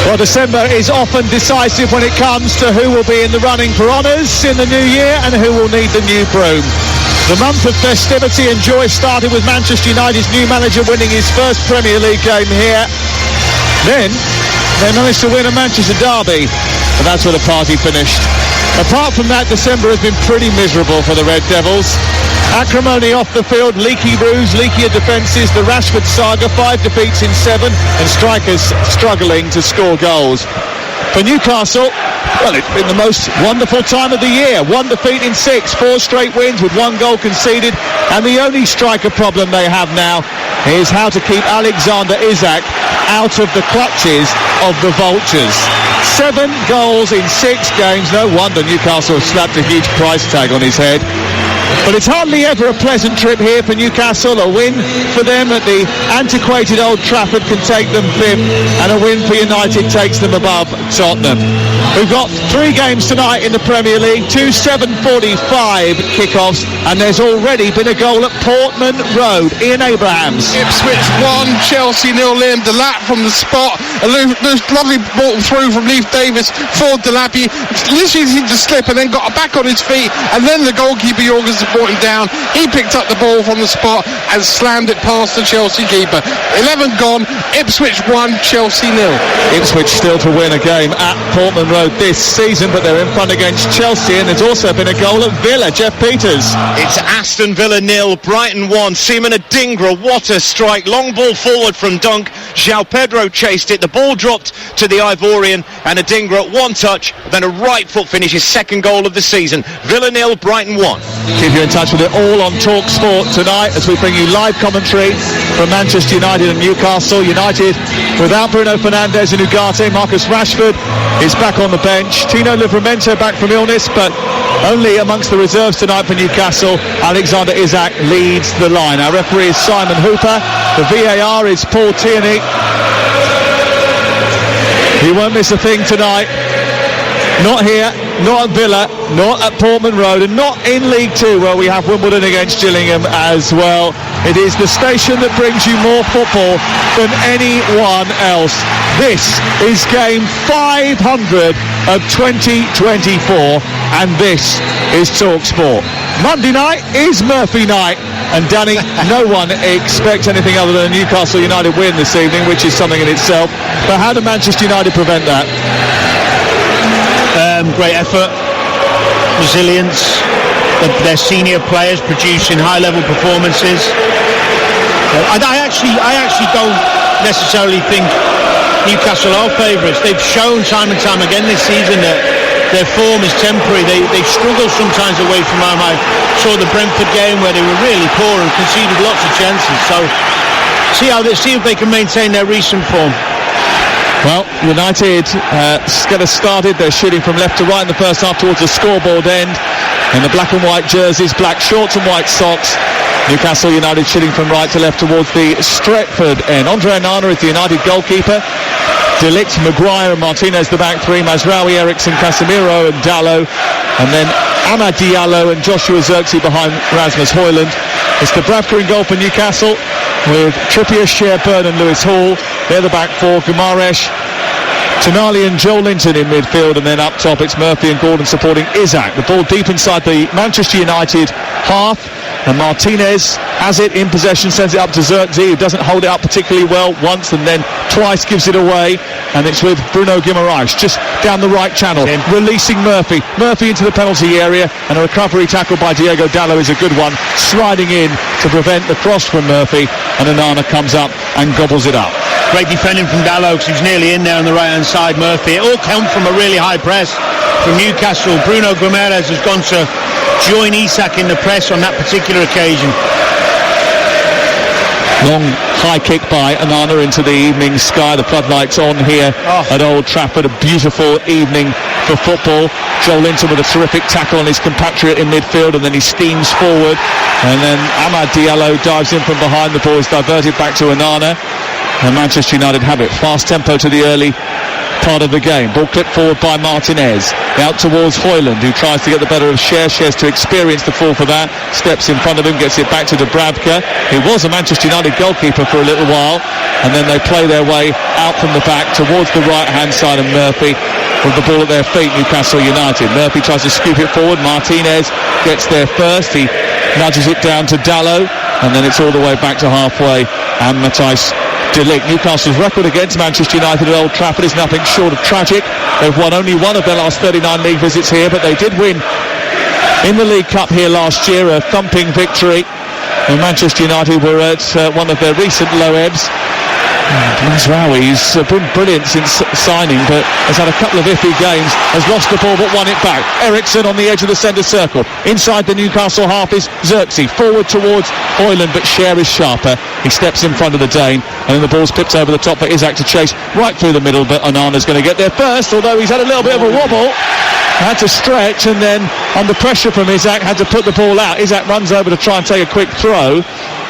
Well, December is often decisive when it comes to who will be in the running for honours in the new year and who will need the new broom. The month of festivity and joy started with Manchester United's new manager winning his first Premier League game here. Then they managed to win a Manchester derby, and that's where the party finished. Apart from that, December has been pretty miserable for the Red Devils. Acrimony off the field, leaky roofs, leakier defences, the Rashford saga, 5 defeats in 7, and strikers struggling to score goals. For Newcastle, well, it's been the most wonderful time of the year. 1 defeat in 6, 4 straight wins with 1 goal conceded, and the only striker problem they have now is how to keep Alexander Isak out of the clutches of the Vultures. 7 goals in 6 games. No wonder Newcastle slapped a huge price tag on his head. But it's hardly ever a pleasant trip here for Newcastle. A win for them at the antiquated Old Trafford can take them 5th, and a win for United takes them above Tottenham. We've got 3 games tonight in the Premier League, 2 7:45 kickoffs, and there's already been a goal at Portman Road. Ian Abrahams. Ipswich 1, Chelsea 0. Liam Delap from the spot. A lovely ball through from Leif Davis for Delap. He literally seemed to slip and then got back on his feet, and then the goalkeeper Jorgensen brought him down. He picked up the ball from the spot and slammed it past the Chelsea keeper. 11 gone, Ipswich 1, Chelsea 0. Ipswich still to win a game at Portman Road this season, but they're in front against Chelsea, and there's also been a goal at Villa. Jeff Peters. It's Aston Villa 0, Brighton 1. Seaman Adingra, what a strike. Long ball forward from Dunk. João Pedro chased it. The ball dropped to the Ivorian, and Adingra 1 touch, then a right foot finish, his 2nd goal of the season. Villa 0, Brighton 1. Keep you in touch with it all on Talk Sport tonight as we bring you live commentary from Manchester United and Newcastle. United without Bruno Fernandes and Ugarte. Marcus Rashford is back on the bench. Tino Livramento back from illness, but only amongst the reserves tonight for Newcastle. Alexander Isak leads the line. Our referee is Simon Hooper. The VAR is Paul Tierney. He won't miss a thing tonight. Not here, not at Villa, not at Portman Road, and not in League 2, where we have Wimbledon against Gillingham as well. It is the station that brings you more football than anyone else. This is game 500 of 2024, and this is Talk Sport. Monday night is Murphy night, and Danny, no one expects anything other than a Newcastle United win this evening, which is something in itself. But how do Manchester United prevent that? Great effort, resilience, their senior players producing high-level performances. I actually don't necessarily think Newcastle are favourites. They've shown time and time again this season that their form is temporary. They struggle sometimes away from home. I saw the Brentford game where they were really poor and conceded lots of chances. So see if they can maintain their recent form. Well, United get us started. They're shooting from left to right in the first half towards the scoreboard end. In the black and white jerseys, black shorts and white socks. Newcastle United shooting from right to left towards the Stretford end. Andre Onana is the United goalkeeper. De Ligt, Maguire and Martinez the back three. Mazraoui, Eriksson, Casemiro and Dalot. And then Amad Diallo and Joshua Zirkzee behind Rasmus Højlund. It's the Bravka in goal for Newcastle, with Trippier, Sherburn and Lewis Hall. They're the back four. Gumaresh, Tonali and Joe Linton in midfield, and then up top it's Murphy and Gordon supporting Isak. The ball deep inside the Manchester United half, and Martinez has it in possession, sends it up to Zirkzee, who doesn't hold it up particularly well once, and then twice gives it away, and it's with Bruno Guimaraes just down the right channel, releasing Murphy into the penalty area, and a recovery tackle by Diego Dallo is a good one, sliding in to prevent the cross from Murphy, and Onana comes up and gobbles it up. Great defending from Dalot, because he was nearly in there on the right hand side. Murphy, it all came from a really high press from Newcastle. Bruno Guimaraes has gone to join Isak in the press on that particular occasion. Long high kick by Onana into the evening sky. The floodlights on here at Old Trafford. A beautiful evening for football. Joe Linton with a terrific tackle on his compatriot in midfield, and then he steams forward, and then Amad Diallo dives in from behind. The ball is diverted back to Onana, and Manchester United have it. Fast tempo to the early part of the game. Ball clipped forward by Martinez. Out towards Hoyland, who tries to get the better of Cher. Cher's to experience the fall for that. Steps in front of him, gets it back to Dubravka, who was a Manchester United goalkeeper for a little while. And then they play their way out from the back towards the right-hand side of Murphy with the ball at their feet, Newcastle United. Murphy tries to scoop it forward. Martinez gets there first. He nudges it down to Dalot, and then it's all the way back to halfway. And Matthijs de Ligt. Newcastle's record against Manchester United at Old Trafford is nothing short of tragic. They've won only one of their last 39 league visits here, but they did win in the League Cup here last year, a thumping victory. And Manchester United were at one of their recent low ebbs. Mazraoui's been brilliant since signing, but has had a couple of iffy games, has lost the ball but won it back. Eriksson on the edge of the centre circle. Inside the Newcastle half is Xerxes, forward towards Hoyland, but Cher is sharper. He steps in front of the Dane, and then the ball's pipped over the top for Isak to chase right through the middle, but Onana's going to get there first, although he's had a little bit of a wobble. Had to stretch, and then under pressure from Isak had to put the ball out. Isak runs over to try and take a quick throw,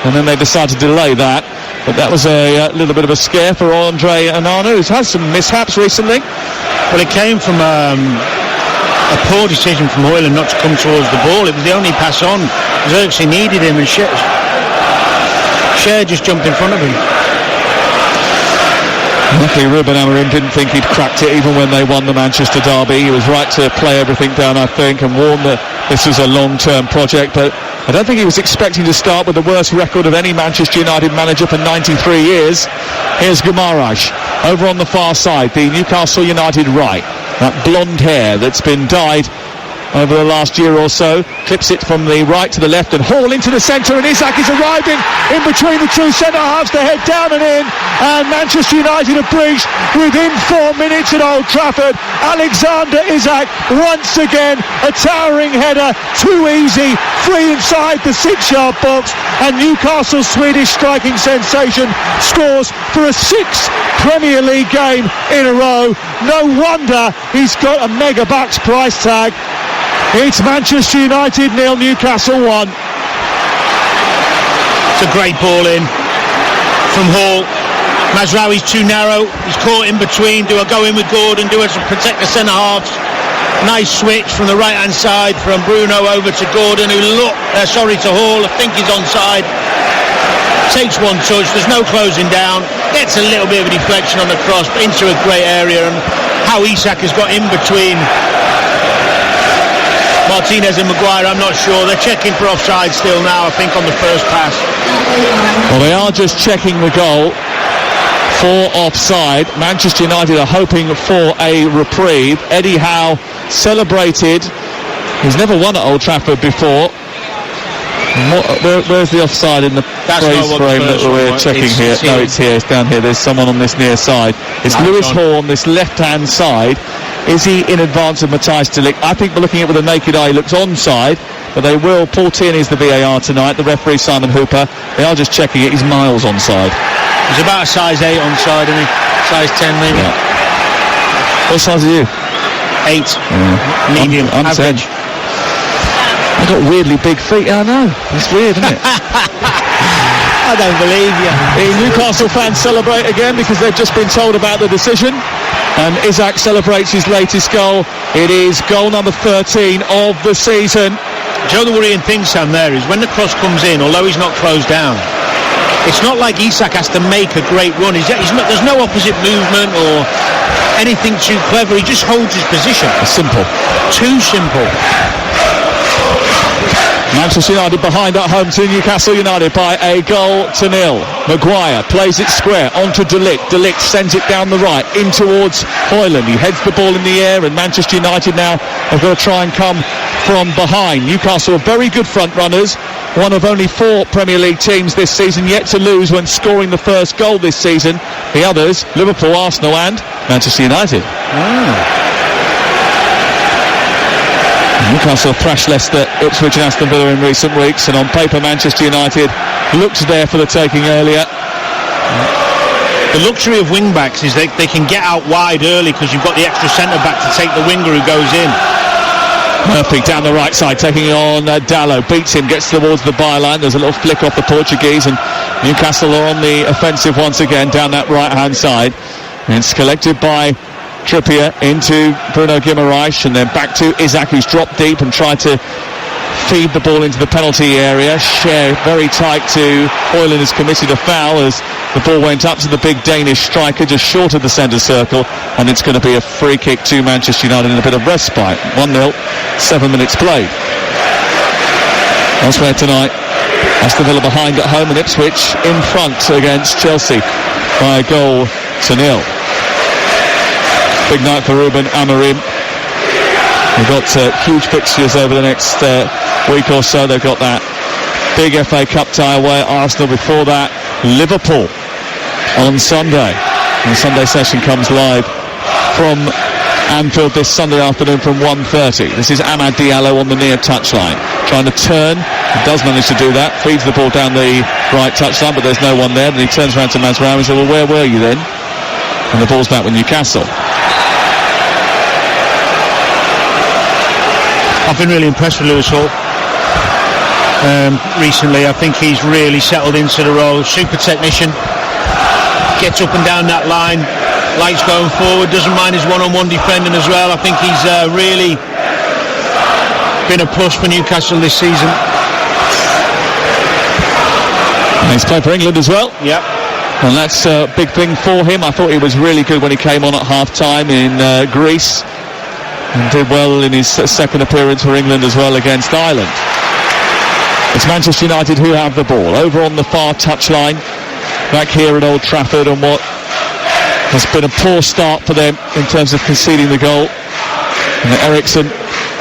and then they decide to delay that. But that was a little bit of a scare for Andre Onana, who's had some mishaps recently. Well, it came from a poor decision from Hoyland not to come towards the ball. It was the only pass on. Xerxes needed him, and Cher just jumped in front of him. Luckily, Ruben Amorim didn't think he'd cracked it even when they won the Manchester derby. He was right to play everything down, I think, and warn that this was a long-term project, but I don't think he was expecting to start with the worst record of any Manchester United manager for 93 years. Here's Guimaraes over on the far side, the Newcastle United right. That blonde hair that's been dyed over the last year or so, clips it from the right to the left and Hall into the centre, and Isak is arriving in between the two centre halves to head down and in, and Manchester United have breached within 4 minutes at Old Trafford. Alexander Isak once again, a towering header, too easy, free inside the 6-yard box, and Newcastle's Swedish striking sensation scores for a 6th Premier League game in a row. No wonder he's got a mega bucks price tag. It's Manchester United 0, Newcastle 1. It's a great ball in from Hall. Mazraoui's too narrow. He's caught in between. Do I go in with Gordon? Do I protect the centre halves? Nice switch from the right-hand side from Bruno over to Gordon, who to Hall. I think he's onside. Takes one touch. There's no closing down. Gets a little bit of a deflection on the cross, but into a great area. And how Isak has got in between Martinez and Maguire, I'm not sure. They're checking for offside still now, I think, on the first pass. Well, they are just checking the goal for offside. Manchester United are hoping for a reprieve. Eddie Howe celebrated. He's never won at Old Trafford before. Where's the offside in the praise frame that we're checking here? No, it's here. It's down here. There's someone on this near side. It's Lewis Hall on this left-hand side. Is he in advance of Matthijs de Ligt? I think we're looking at it with a naked eye. He looks onside, but they will. Paul Tierney is the VAR tonight. The referee, Simon Hooper. They are just checking it. He's miles onside. He's about a size 8 onside, isn't he? Size 10 maybe. Yeah. What size are you? 8. Yeah. Medium. I'm average. 10. I've got weirdly big feet. I know. It's weird, isn't it? I don't believe you. The Newcastle fans celebrate again because they've just been told about the decision. And Isak celebrates his latest goal. It is goal number 13 of the season. Do you know the worrying thing, Sam, there is when the cross comes in, although he's not closed down, it's not like Isak has to make a great run. There's no opposite movement or anything too clever. He just holds his position. It's simple. Too simple. Manchester United behind at home to Newcastle United by a goal to 0. Maguire plays it square onto De Ligt. De Ligt sends it down the right in towards Hoyland. He heads the ball in the air, and Manchester United now are going to try and come from behind. Newcastle are very good front runners. One of only 4 Premier League teams this season yet to lose when scoring the first goal this season. The others, Liverpool, Arsenal and Manchester United. Newcastle have thrashed Leicester, Ipswich and Aston Villa in recent weeks, and on paper Manchester United looked there for the taking earlier. The luxury of wing-backs is they can get out wide early because you've got the extra centre-back to take the winger who goes in. Murphy down the right side, taking it on Dalot, beats him, gets towards the byline. There's a little flick off the Portuguese, and Newcastle are on the offensive once again down that right-hand side. And it's collected by Trippier into Bruno Guimaraes, and then back to Isak, who's dropped deep and tried to feed the ball into the penalty area. Share very tight to Højlund, has committed a foul as the ball went up to the big Danish striker just short of the centre circle, and it's going to be a free kick to Manchester United in a bit of respite. 1-0, 7 minutes played. Elsewhere tonight, Aston Villa behind at home and Ipswich in front against Chelsea by a goal to nil. Big night for Ruben Amorim. They've got huge fixtures over the next week or so. They've got that big FA Cup tie away at Arsenal. Before that, Liverpool on Sunday. And the Sunday session comes live from Anfield this Sunday afternoon from 1:30. This is Amad Diallo on the near touchline, trying to turn. He does manage to do that, feeds the ball down the right touchline, but there's no one there. Then he turns around to Mazraoui and says, well, where were you then? And the ball's back with Newcastle. I've been really impressed with Lewis Hall recently. I think he's really settled into the role. Super technician, gets up and down that line, likes going forward, doesn't mind his one-on-one defending as well. I think he's really been a plus for Newcastle this season. And he's played for England as well. Yep. And that's a big thing for him. I thought he was really good when he came on at half-time in Greece, and did well in his second appearance for England as well against Ireland. It's Manchester United who have the ball over on the far touchline, back here at Old Trafford, on what has been a poor start for them in terms of conceding the goal. And Eriksen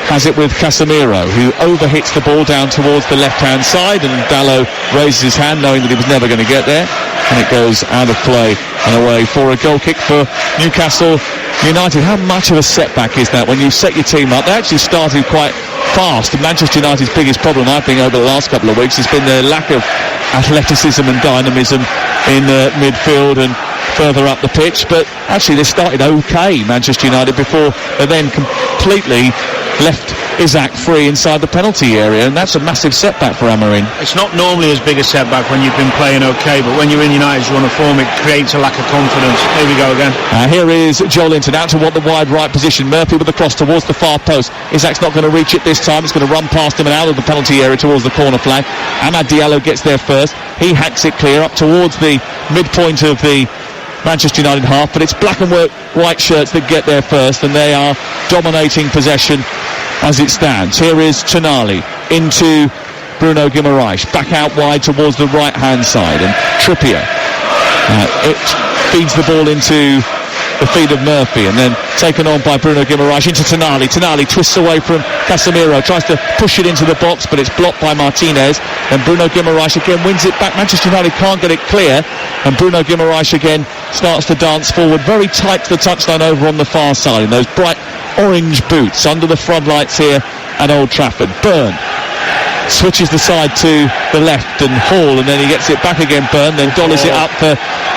has it with Casemiro, who overhits the ball down towards the left-hand side, and Dalot raises his hand knowing that he was never going to get there, and it goes out of play and away for a goal kick for Newcastle United. How much of a setback is that when you set your team up? They actually started quite fast, and Manchester United's biggest problem, I think, over the last couple of weeks has been their lack of athleticism and dynamism in midfield and further up the pitch. But actually they started okay, Manchester United, before they then completely left Isak free inside the penalty area, and that's a massive setback for Amorim. It's not normally as big a setback when you've been playing okay, but when you're in United's run of form, it creates a lack of confidence. Here we go again. Here is Joe Linton out toward the wide right position. Murphy with the cross towards the far post. Isak's not going to reach it this time. It's going to run past him and out of the penalty area towards the corner flag. Amad Diallo gets there first. He hacks it clear up towards the midpoint of the Manchester United half, but it's black and white shirts that get there first, and they are dominating possession as it stands. Here is Tonali into Bruno Guimaraes, back out wide towards the right hand side, and Trippier it feeds the ball into the feet of Murphy, and then taken on by Bruno Guimaraes into Tonali. Tonali twists away from Casemiro, tries to push it into the box, but it's blocked by Martinez, and Bruno Guimaraes again wins it back. Manchester United can't get it clear, and Bruno Guimaraes again starts to dance forward, very tight to the touchline over on the far side in those bright orange boots under the floodlights here at Old Trafford. Byrne switches the side to the left, and Hall, and then he gets it back again. Byrne then dollies it up for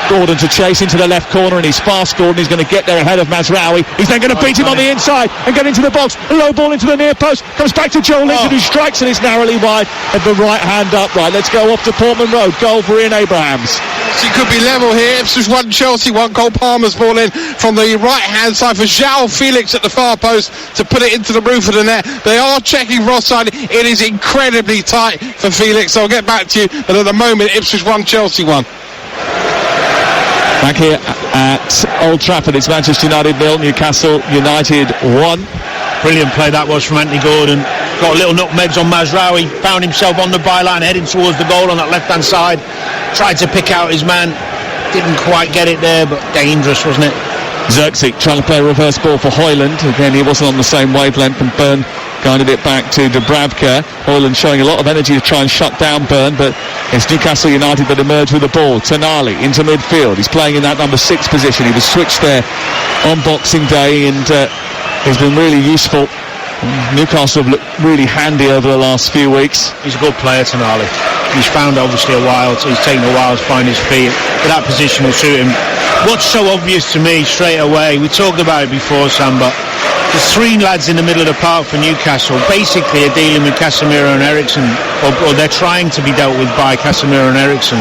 Gordon to chase into the left corner, and he's fast. Gordon, he's going to get there ahead of Mazraoui. He's then going to beat him on the inside and get into the box. A low ball into the near post, comes back to Joe Linton, who strikes, and it's narrowly wide at the right hand upright. Let's go off to Portman Road. Goal for Ian Abrahams. So it could be level here. Ipswich 1, Chelsea 1. Cole Palmer's ball in from the right hand side for João Felix at the far post to put it into the roof of the net. They are checking for offside. It is incredibly tight for Felix. I'll get back to you, but at the moment Ipswich 1, Chelsea 1. Back here at Old Trafford, it's Manchester United 0, Newcastle United 1. Brilliant play that was from Anthony Gordon. Got a little nutmegs on Mazraoui, found himself on the byline heading towards the goal on that left hand side, tried to pick out his man, didn't quite get it there, but dangerous, wasn't it? Xerxes trying to play a reverse ball for Højlund. Again, he wasn't on the same wavelength, and Byrne guided it back to Dubravka. Højlund showing a lot of energy to try and shut down Byrne, but it's Newcastle United that emerge with the ball. Tonali into midfield. He's playing in that number 6 position. He was switched there on Boxing Day, and he's been really useful. Newcastle have looked really handy over the last few weeks. He's a good player, Tonali. He's found obviously he's taken a while to find his feet, but that position will suit him. What's so obvious to me straight away, we talked about it before, Sam, but the 3 lads in the middle of the park for Newcastle basically are dealing with Casemiro and Eriksen, or they're trying to be dealt with by Casemiro and Eriksen.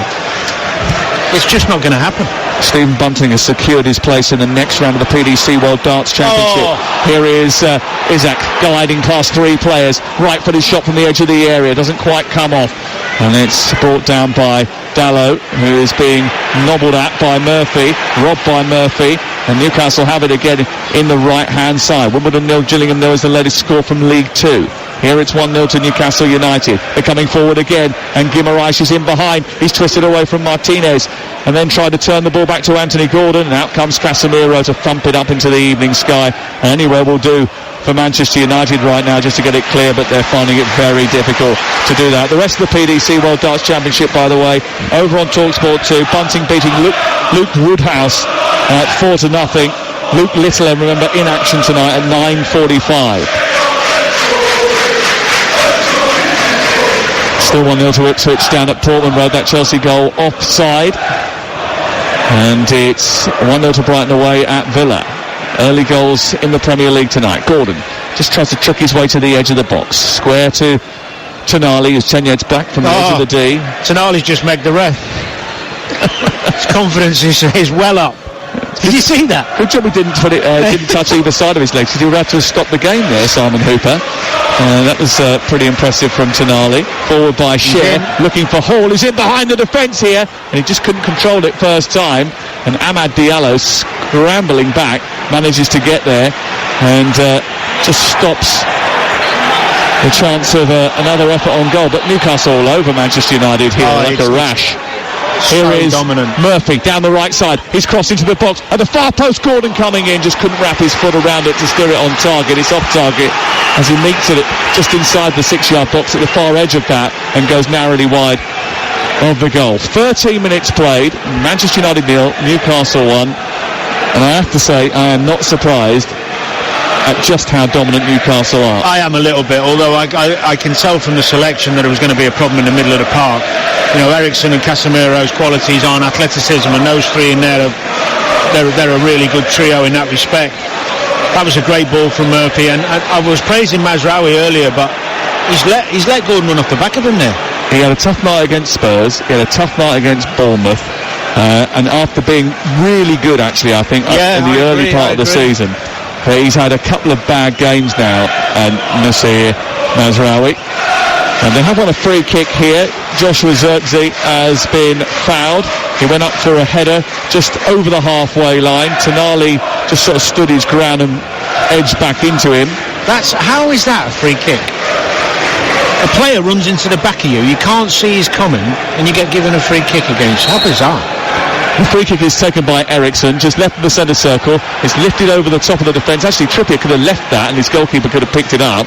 It's just not going to happen. Stephen Bunting has secured his place in the next round of the PDC World Darts Championship. Here is Isaac gliding past 3 players. Right-footed shot from the edge of the area. Doesn't quite come off. And it's brought down by Dallow, who is being nobbled at by Murphy, robbed by Murphy. And Newcastle have it again in the right-hand side. Wimbledon 0, Gillingham 0 is the latest score from League 2. Here it's 1-0 to Newcastle United. They're coming forward again, and Guimaraes is in behind. He's twisted away from Martinez, and then tried to turn the ball back to Anthony Gordon, and out comes Casemiro to thump it up into the evening sky. And anywhere will do for Manchester United right now just to get it clear, but they're finding it very difficult to do that. The rest of the PDC World Darts Championship, by the way, over on TalkSport 2, Bunting beating Luke Woodhouse 4-0. Luke Little, remember, in action tonight at 9:45. Still 1-0 to Ipswich down at Portman Road. That Chelsea goal offside. And it's 1-0 to Brighton away at Villa. Early goals in the Premier League tonight. Gordon just tries to trick his way to the edge of the box. Square to Tonali, who's 10 yards back from the edge of the D. Tonali's just megged the ref. His confidence is well up. Did you see that? Good job he didn't touch either side of his legs, because he would have to stop the game there, Simon Hooper. That was pretty impressive from Tonali. Forward by Sher, looking for Hall, who's in behind the defence here, and he just couldn't control it first time. And Amad Diallo, scrambling back, manages to get there and just stops the chance of another effort on goal. But Newcastle all over Manchester United here like a rash. Here is dominant. Murphy down the right side. He's crossed into the box. At the far post, Gordon coming in. Just couldn't wrap his foot around it to steer it on target. It's off target as he meets it just inside the 6-yard box at the far edge of that and goes narrowly wide of the goal. 13 minutes played. Manchester United 0, Newcastle 1. And I have to say, I am not surprised at just how dominant Newcastle are. I am a little bit, although I can tell from the selection that it was going to be a problem in the middle of the park. You know, Ericsson and Casemiro's qualities on athleticism, and those three in there, they're a really good trio in that respect. That was a great ball from Murphy, and I was praising Mazraoui earlier, but he's let Gordon run off the back of him there. He had a tough night against Spurs, he had a tough night against Bournemouth, and after being really good, actually, I think, in the early part of the season, he's had a couple of bad games now, and Nasir Mazraoui. And they have won a free kick here. Joshua Zirkzee has been fouled. He went up for a header just over the halfway line. Tonali just sort of stood his ground and edged back into him. How is that a free kick? A player runs into the back of you, you can't see he's coming, and you get given a free kick against. How bizarre. The free kick is taken by Ericsson, just left of the centre circle. It's lifted over the top of the defence. Actually, Trippier could have left that, and his goalkeeper could have picked it up.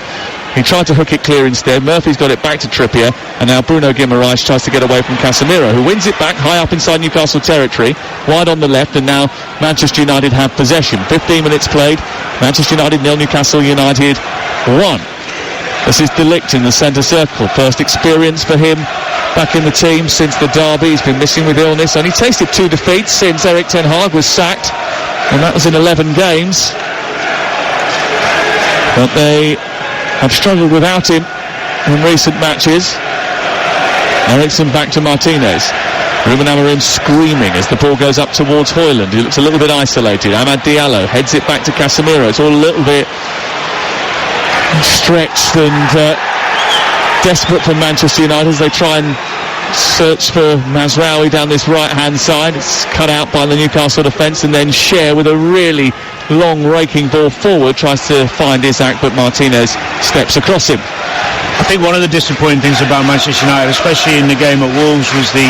He tried to hook it clear instead. Murphy's got it back to Trippier, and now Bruno Guimaraes tries to get away from Casemiro, who wins it back high up inside Newcastle territory, wide on the left, and now Manchester United have possession. 15 minutes played. Manchester United 0, Newcastle United 1. This is De Ligt in the centre circle. First experience for him back in the team since the derby. He's been missing with illness. Only tasted 2 defeats since Erik ten Hag was sacked, and that was in 11 games. But they have struggled without him in recent matches. Ericsson back to Martinez. Ruben Amorim screaming as the ball goes up towards Højlund. He looks a little bit isolated. Amad Diallo heads it back to Casemiro. It's all a little bit stretched and desperate from Manchester United as they try and search for Mazraoui down this right-hand side. It's cut out by the Newcastle defence, and then Sher with a really long raking ball forward tries to find Isaac, but Martinez steps across him. I think one of the disappointing things about Manchester United, especially in the game at Wolves, was the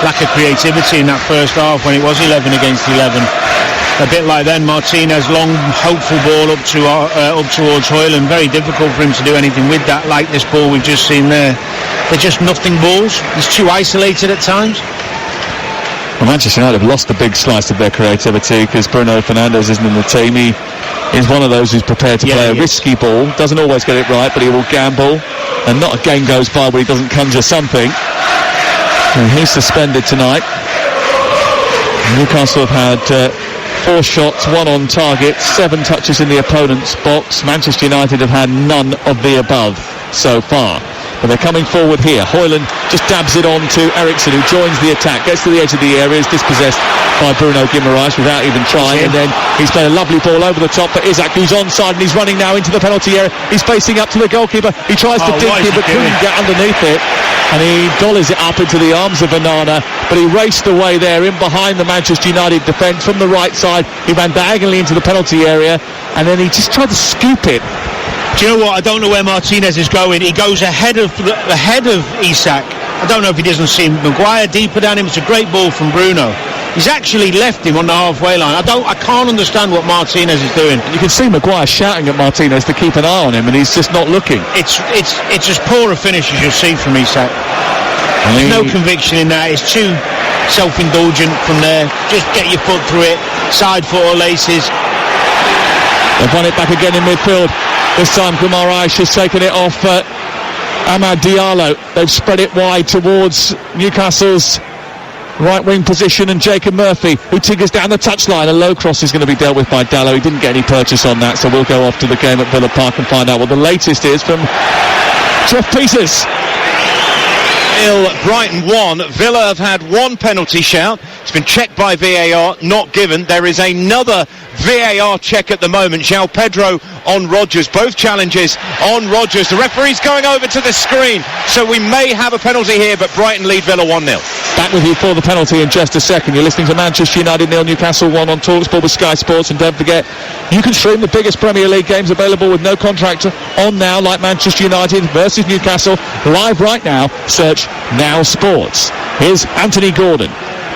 lack of creativity in that first half when it was 11 against 11. A bit like then, Martinez, long, hopeful ball up towards Højlund. Very difficult for him to do anything with that, like this ball we've just seen there. They're just nothing balls. He's too isolated at times. Well, Manchester United have lost a big slice of their creativity because Bruno Fernandes isn't in the team. He is one of those who's prepared to play a risky ball. Doesn't always get it right, but he will gamble. And not a game goes by where he doesn't conjure something. And he's suspended tonight. Newcastle have had 4 shots, 1 on target, 7 touches in the opponent's box. Manchester United have had none of the above so far. but they're coming forward here. Højlund just dabs it on to Eriksson, who joins the attack, gets to the edge of the area, is dispossessed by Bruno Guimaraes without even trying, and then he's played a lovely ball over the top for Isak, who's onside, and he's running now into the penalty area. He's facing up to the goalkeeper. He tries to dink it, but couldn't get underneath it, and he dollies it up into the arms of Onana, but he raced away there in behind the Manchester United defence from the right side. He ran diagonally into the penalty area, and then he just tried to scoop it. Do you know what? I don't know where Martinez is going. He goes ahead of Isak. I don't know if he doesn't see Maguire deeper than him. It's a great ball from Bruno. He's actually left him on the halfway line. I can't understand what Martinez is doing. You can see Maguire shouting at Martinez to keep an eye on him, and he's just not looking. It's as poor a finish as you'll see from Isak. There's no conviction in that. It's too self-indulgent from there. Just get your foot through it, side foot or laces. They've won it back again in midfield. This time Guimaraes has taken it off Amad Diallo. They've spread it wide towards Newcastle's right wing position, and Jacob Murphy, who tiggers down the touchline. A low cross is going to be dealt with by Dallo. He didn't get any purchase on that, so we'll go off to the game at Villa Park and find out what the latest is from Jeff Peters. Brighton 1. Villa have had one penalty shout. It's been checked by VAR, not given. There is another VAR check at the moment. João Pedro on Rodgers. Both challenges on Rodgers. The referee's going over to the screen, so we may have a penalty here, but Brighton lead Villa 1-0. Back with you for the penalty in just a second. You're listening to Manchester United 0, Newcastle 1 on TalkSport with Sky Sports, and don't forget, you can stream the biggest Premier League games available with no contract on now, like Manchester United versus Newcastle, live right now. Search Now Sports. Here's Anthony Gordon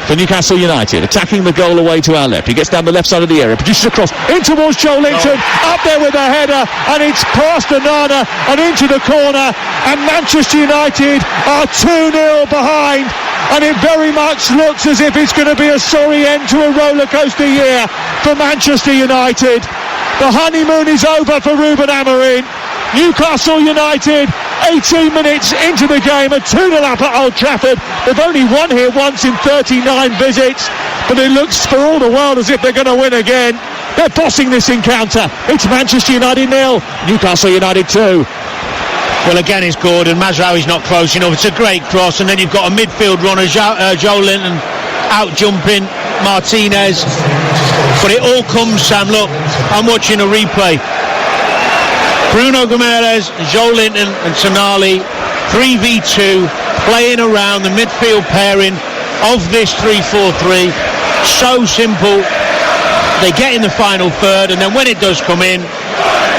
for Newcastle United, attacking the goal away to our left. He gets down the left side of the area, produces a cross in towards Joe Linton, up there with a header, and it's past Onana and into the corner, and Manchester United are 2-0 behind, and it very much looks as if it's going to be a sorry end to a roller coaster year for Manchester United. The honeymoon is over for Ruben Amorim. Newcastle United 18 minutes into the game, a 2-0 up at Old Trafford. They've only won here once in 39 visits, but it looks for all the world as if they're going to win again. They're bossing this encounter. It's Manchester United 0, Newcastle United 2. Well, again, it's Gordon. Mazraoui's not close enough. It's a great cross, and then you've got a midfield runner, Joe Linton, out jumping Martinez. But it all comes, Sam, look, I'm watching a replay. Bruno Guimaraes, Joe Linton and Tonali, 3v2, playing around the midfield pairing of this 3-4-3. So simple. They get in the final third, and then when it does come in,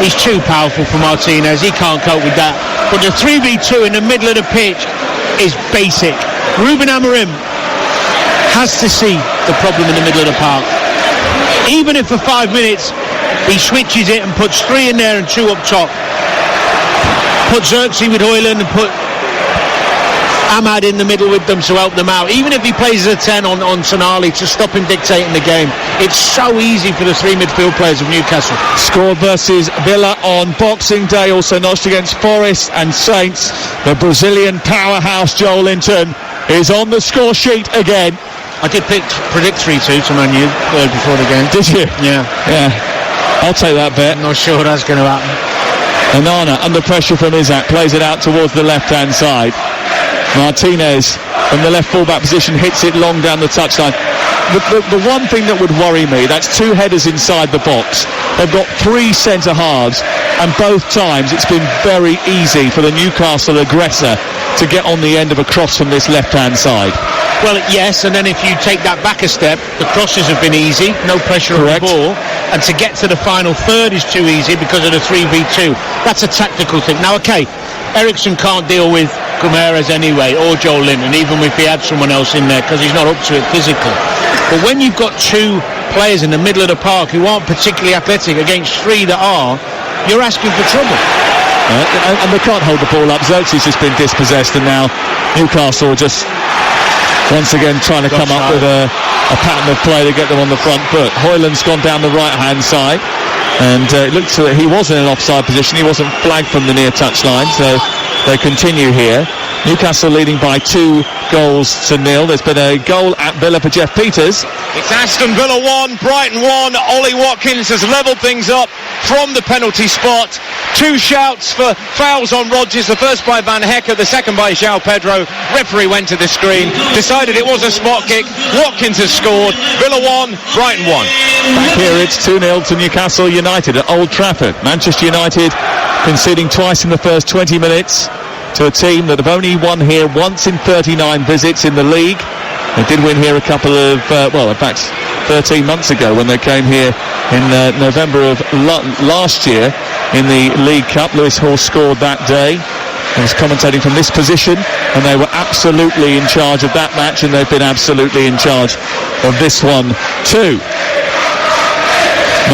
he's too powerful for Martinez. He can't cope with that. But the 3v2 in the middle of the pitch is basic. Ruben Amorim has to see the problem in the middle of the park. Even if for 5 minutes he switches it and puts 3 in there and 2 up top, put Xerxes with Højlund and put Amad in the middle with them to help them out. Even if he plays as a 10 on Tonali to stop him dictating the game, it's so easy for the 3 midfield players of Newcastle. Scored versus Villa on Boxing Day, also notched against Forest and Saints. The Brazilian powerhouse Joe Linton is on the score sheet again. I did predict 3-2 to Man U before the game. Did you? Yeah. I'll take that bet. I'm not sure that's going to happen. Onana, under pressure from Isak, plays it out towards the left-hand side. Martinez, from the left full-back position, hits it long down the touchline. The one thing that would worry me, that's 2 headers inside the box. They've got 3 centre-halves, and both times it's been very easy for the Newcastle aggressor to get on the end of a cross from this left-hand side. Well, yes, and then if you take that back a step, the crosses have been easy, no pressure on the ball, and to get to the final third is too easy because of the 3v2. That's a tactical thing. Now, okay, Eriksson can't deal with Guimaraes anyway, or Joe Linton, even if he had someone else in there, because he's not up to it physically. But when you've got 2 players in the middle of the park who aren't particularly athletic against 3 that are, you're asking for trouble. And they can't hold the ball up. Xerxes has been dispossessed, and now Newcastle are just once again trying to come up with a pattern of play to get them on the front foot. Højlund's gone down the right-hand side, and it looks like he was in an offside position. He wasn't flagged from the near touchline, so they continue here. Newcastle leading by 2-0. There's been a goal at Villa for Jeff Peters. It's Aston Villa 1, Brighton 1. Ollie Watkins has levelled things up from the penalty spot. 2 shouts for fouls on Rodgers, the first by Van Hecke, the second by João Pedro. Referee went to the screen, decided it was a spot kick. Watkins has scored. Villa 1, Brighton 1. Back here it's 2-0 to Newcastle United at Old Trafford. Manchester United conceding twice in the first 20 minutes to a team that have only won here once in 39 visits in the league. They did win here a couple of, in fact, 13 months ago when they came here in November of last year in the League Cup. Lewis Hall scored that day. I was commentating from this position, and they were absolutely in charge of that match, and they've been absolutely in charge of this one too.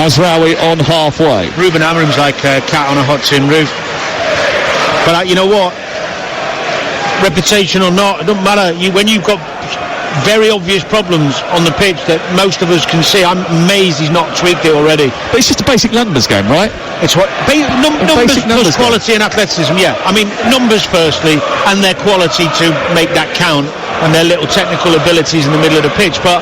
Mazraoui on halfway. Ruben Amorim's like a cat on a hot tin roof. But you know what? Reputation or not, it doesn't matter. When you've got very obvious problems on the pitch that most of us can see, I'm amazed he's not tweaked it already. But it's just a basic numbers game, right? It's what numbers plus quality and athleticism. Yeah, I mean numbers firstly, and their quality to make that count, and their little technical abilities in the middle of the pitch. But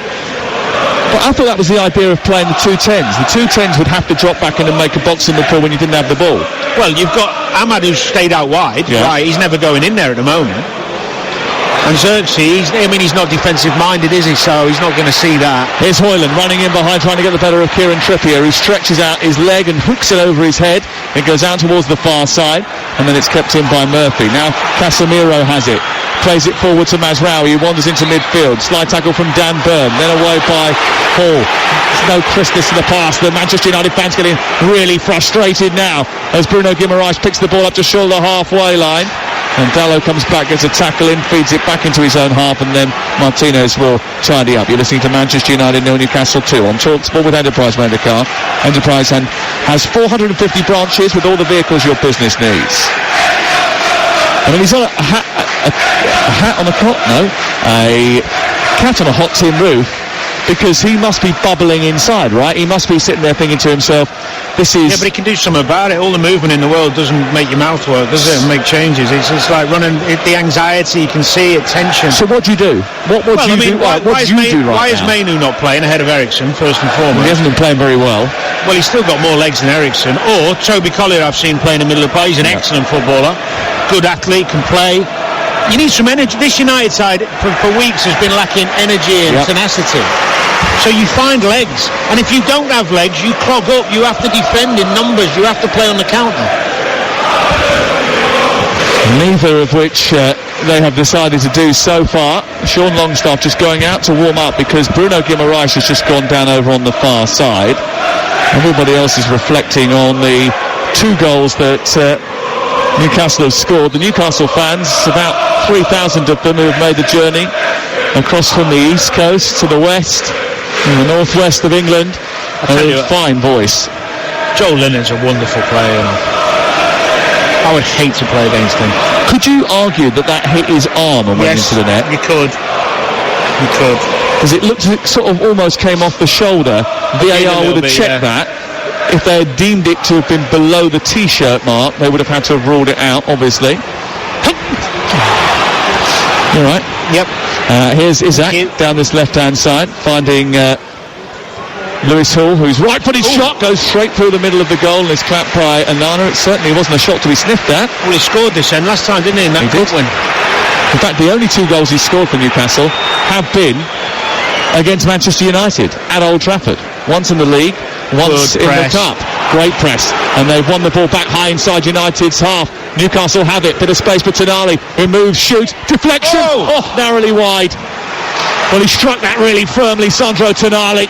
I thought that was the idea of playing the 2-10s. The 2-10s would have to drop back in and make a box in the pool when you didn't have the ball. Well, you've got Ahmad who's stayed out wide. Yeah. Right, he's never going in there at the moment. And Xerxes, he's not defensive-minded, is he? So he's not going to see that. Here's Højlund running in behind, trying to get the better of Kieran Trippier, who stretches out his leg and hooks it over his head. It goes out towards the far side, and then it's kept in by Murphy. Now Casemiro has it. Plays it forward to Mazraoui, who wanders into midfield. Slide tackle from Dan Burn, then away by Hall. There's no crispness to the pass. The Manchester United fans getting really frustrated now as Bruno Guimaraes picks the ball up to shoulder halfway line. And Dalot comes back, gets a tackle in, feeds it back into his own half, and then Martinez will tidy up. You're listening to Manchester United 0, Newcastle 2 on TalkSport with Enterprise Rent a Car. Enterprise has 450 branches with all the vehicles your business needs. I mean, he's on a hat on a cot, no, a cat on a hot tin roof, because he must be bubbling inside, right? He must be sitting there thinking to himself, this is... Yeah, but he can do something about it. All the movement in the world doesn't make your mouth work, does it? And make changes. It's like running, the anxiety, you can see it, tension. So what do you do? What do you do? Why is Mainu not playing ahead of Ericsson, first and foremost? Well, he hasn't been playing very well. Well, he's still got more legs than Ericsson. Or Toby Collier, I've seen play in the middle of the play. He's an excellent footballer. Good athlete, can play. You need some energy. This United side for weeks has been lacking energy and tenacity. So you find legs, and if you don't have legs, you clog up. You have to defend in numbers. You have to play on the counter. Neither of which they have decided to do so far. Sean Longstaff just going out to warm up because Bruno Guimaraes has just gone down over on the far side. Everybody else is reflecting on the 2 goals that Newcastle have scored. The Newcastle fans, about 3,000 of them who have made the journey across from the east coast to the west and the northwest of England. A fine voice. Joe Linnon's a wonderful player. I would hate to play against him. Could you argue that hit his arm and went into the net? You could. Because it looked, it sort of almost came off the shoulder. VAR would have checked that. If they had deemed it to have been below the T-shirt mark, they would have had to have ruled it out, obviously. All right. Yep. Here's Isaac down this left-hand side, finding Lewis Hall, whose right-footed shot goes straight through the middle of the goal and is clapped by Onana. It certainly wasn't a shot to be sniffed at. Well, he scored this end last time, didn't he? He did. In fact, the only 2 goals he scored for Newcastle have been against Manchester United at Old Trafford. Once in the league, once in the cup. Great press, and they've won the ball back high inside United's half. Newcastle have it, bit of space for Tonali, who moves, shoots, deflection, narrowly wide. Well, he struck that really firmly, Sandro Tonali,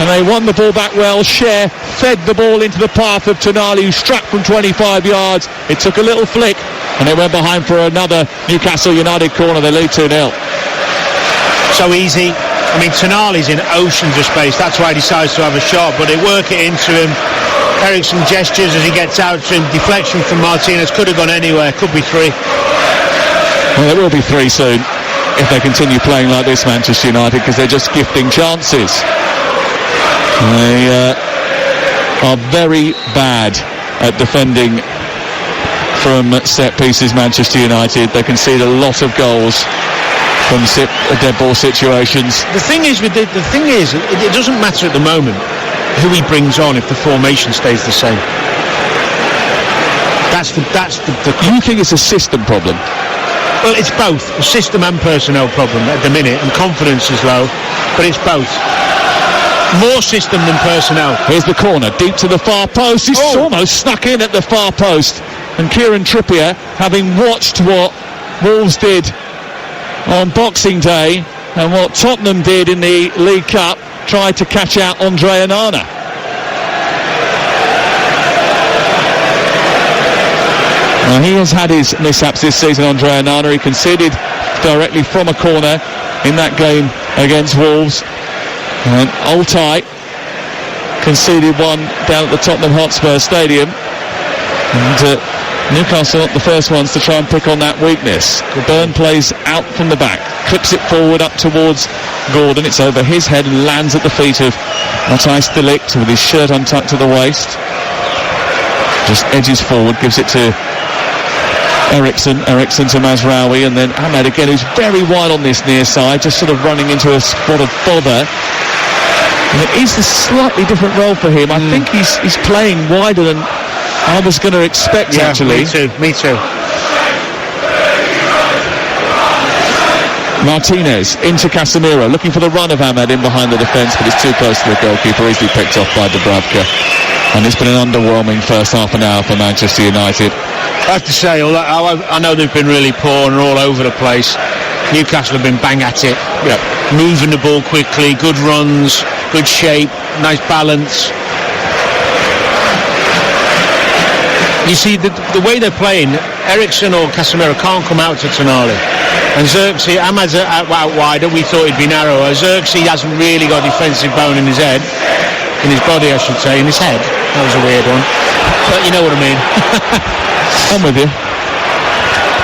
and they won the ball back well. Cher fed the ball into the path of Tonali, who struck from 25 yards. It took a little flick, and they went behind for another Newcastle United corner. They lead 2-0. So easy. I mean, Tonali's in oceans of space. That's why he decides to have a shot, but they work it into him. Ericsson gestures as he gets out to him. Deflection from Martinez. Could have gone anywhere. Could be 3. Well, there will be 3 soon if they continue playing like this, Manchester United, because they're just gifting chances. They are very bad at defending from set pieces, Manchester United. They concede a lot of goals from dead ball situations. The thing is, it doesn't matter at the moment who he brings on if the formation stays the same. That's the You think it's a system problem? Well, it's both a system and personnel problem at the minute, and confidence is low, but it's both. More system than personnel. Here's the corner, deep to the far post. He's almost snuck in at the far post. And Kieran Trippier, having watched what Wolves did on Boxing Day and what Tottenham did in the League Cup, tried to catch out Andre Onana. Now, he has had his mishaps this season, Andre Onana. He conceded directly from a corner in that game against Wolves. And Altay conceded one down at the Tottenham Hotspur Stadium. And Newcastle not the first ones to try and pick on that weakness. Burn plays out from the back, clips it forward up towards Gordon. It's over his head and lands at the feet of Matthijs de Ligt with his shirt untucked to the waist. Just edges forward, gives it to Ericsson to Mazraoui, and then Ahmed again, who's very wide on this near side, just sort of running into a spot of bother. And it is a slightly different role for him. I think he's playing wider than I was going to expect, actually. Me too. Martinez into Casemiro, looking for the run of Ahmed in behind the defence, but it's too close to the goalkeeper, easily picked off by Dubravka. And it's been an underwhelming first half an hour for Manchester United. I have to say, I know they've been really poor and all over the place. Newcastle have been bang at it, moving the ball quickly, good runs, good shape, nice balance. You see, the way they're playing, Ericsson or Casemiro can't come out to Tonali. And Xerxes, Ahmad's out wider, we thought he'd be narrower. Xerxes hasn't really got a defensive bone in his head. In his body, I should say, in his head. That was a weird one. But you know what I mean. I'm with you.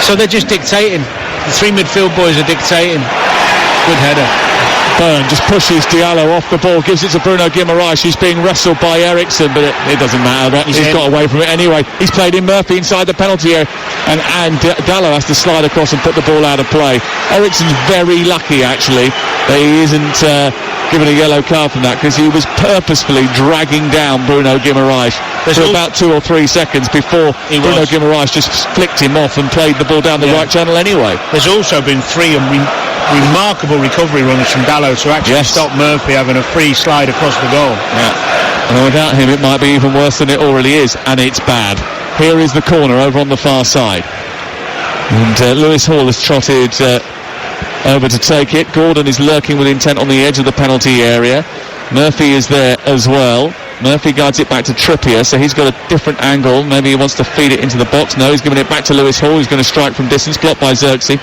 So they're just dictating. The three midfield boys are dictating. Good header. Burn just pushes Diallo off the ball, gives it to Bruno Guimaraes, who's being wrestled by Ericsson, but it doesn't matter. He's got away from it anyway. He's played in Murphy inside the penalty area, and Diallo has to slide across and put the ball out of play. Ericsson's very lucky, actually, that he isn't given a yellow card from that, because he was purposefully dragging down Bruno Guimaraes for about 2 or 3 seconds before Bruno Guimaraes just flicked him off and played the ball down the right channel anyway. There's also been 3 remarkable recovery runs from Dalot to actually stop Murphy having a free slide across the goal. Yeah. And without him, it might be even worse than it already is, and it's bad. Here is the corner over on the far side. And Lewis Hall has trotted over to take it. Gordon is lurking with intent on the edge of the penalty area. Murphy is there as well. Murphy guides it back to Trippier, so he's got a different angle. Maybe he wants to feed it into the box. No, he's giving it back to Lewis Hall, who's going to strike from distance, blocked by Xerxes.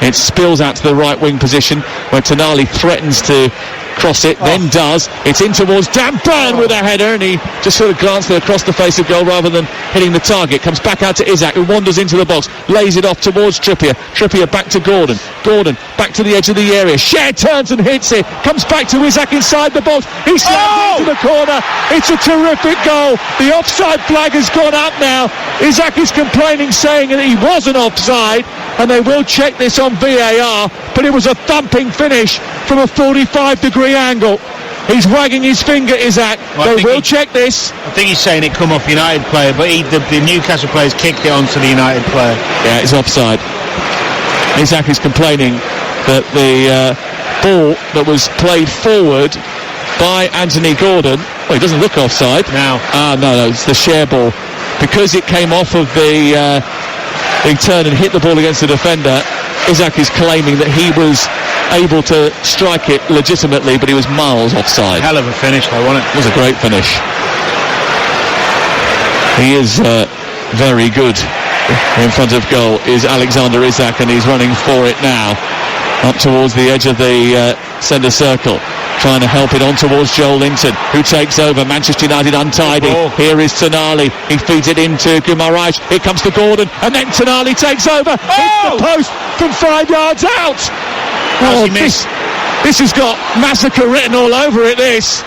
It spills out to the right wing position, where Tonali threatens to cross it, then does. It's in towards Dan Burn with a header, and he just sort of glances across the face of goal rather than hitting the target. Comes back out to Isak, who wanders into the box, lays it off towards Trippier. Trippier back to Gordon. Gordon back to the edge of the area. Shea turns and hits it. Comes back to Isak inside the box. He slams into the corner. It's a terrific goal. The offside flag has gone up now. Isak is complaining, saying that he wasn't offside, and they will check this on VAR, but it was a thumping finish from a 45-degree angle. He's wagging his finger, Isak. They will check this. I think he's saying it come off United player, but the Newcastle players kicked it onto the United player. Yeah, it's offside. Isak is complaining that the ball that was played forward by Anthony Gordon, well, it doesn't look offside. No, it's the Shea ball. Because it came off of the turn and hit the ball against the defender, Isak is claiming that he was able to strike it legitimately, but he was miles offside. Hell of a finish though, wasn't it? It was a great finish. He is very good. In front of goal is Alexander Isak, and he's running for it now, up towards the edge of the centre circle, trying to help it on towards Joel Linton, who takes over. Manchester United untidy. Here is Tonali. He feeds it into Guimaraes. Here comes to Gordon, and then Tonali takes over. Hits the post from 5 yards out. This has got massacre written all over it, this.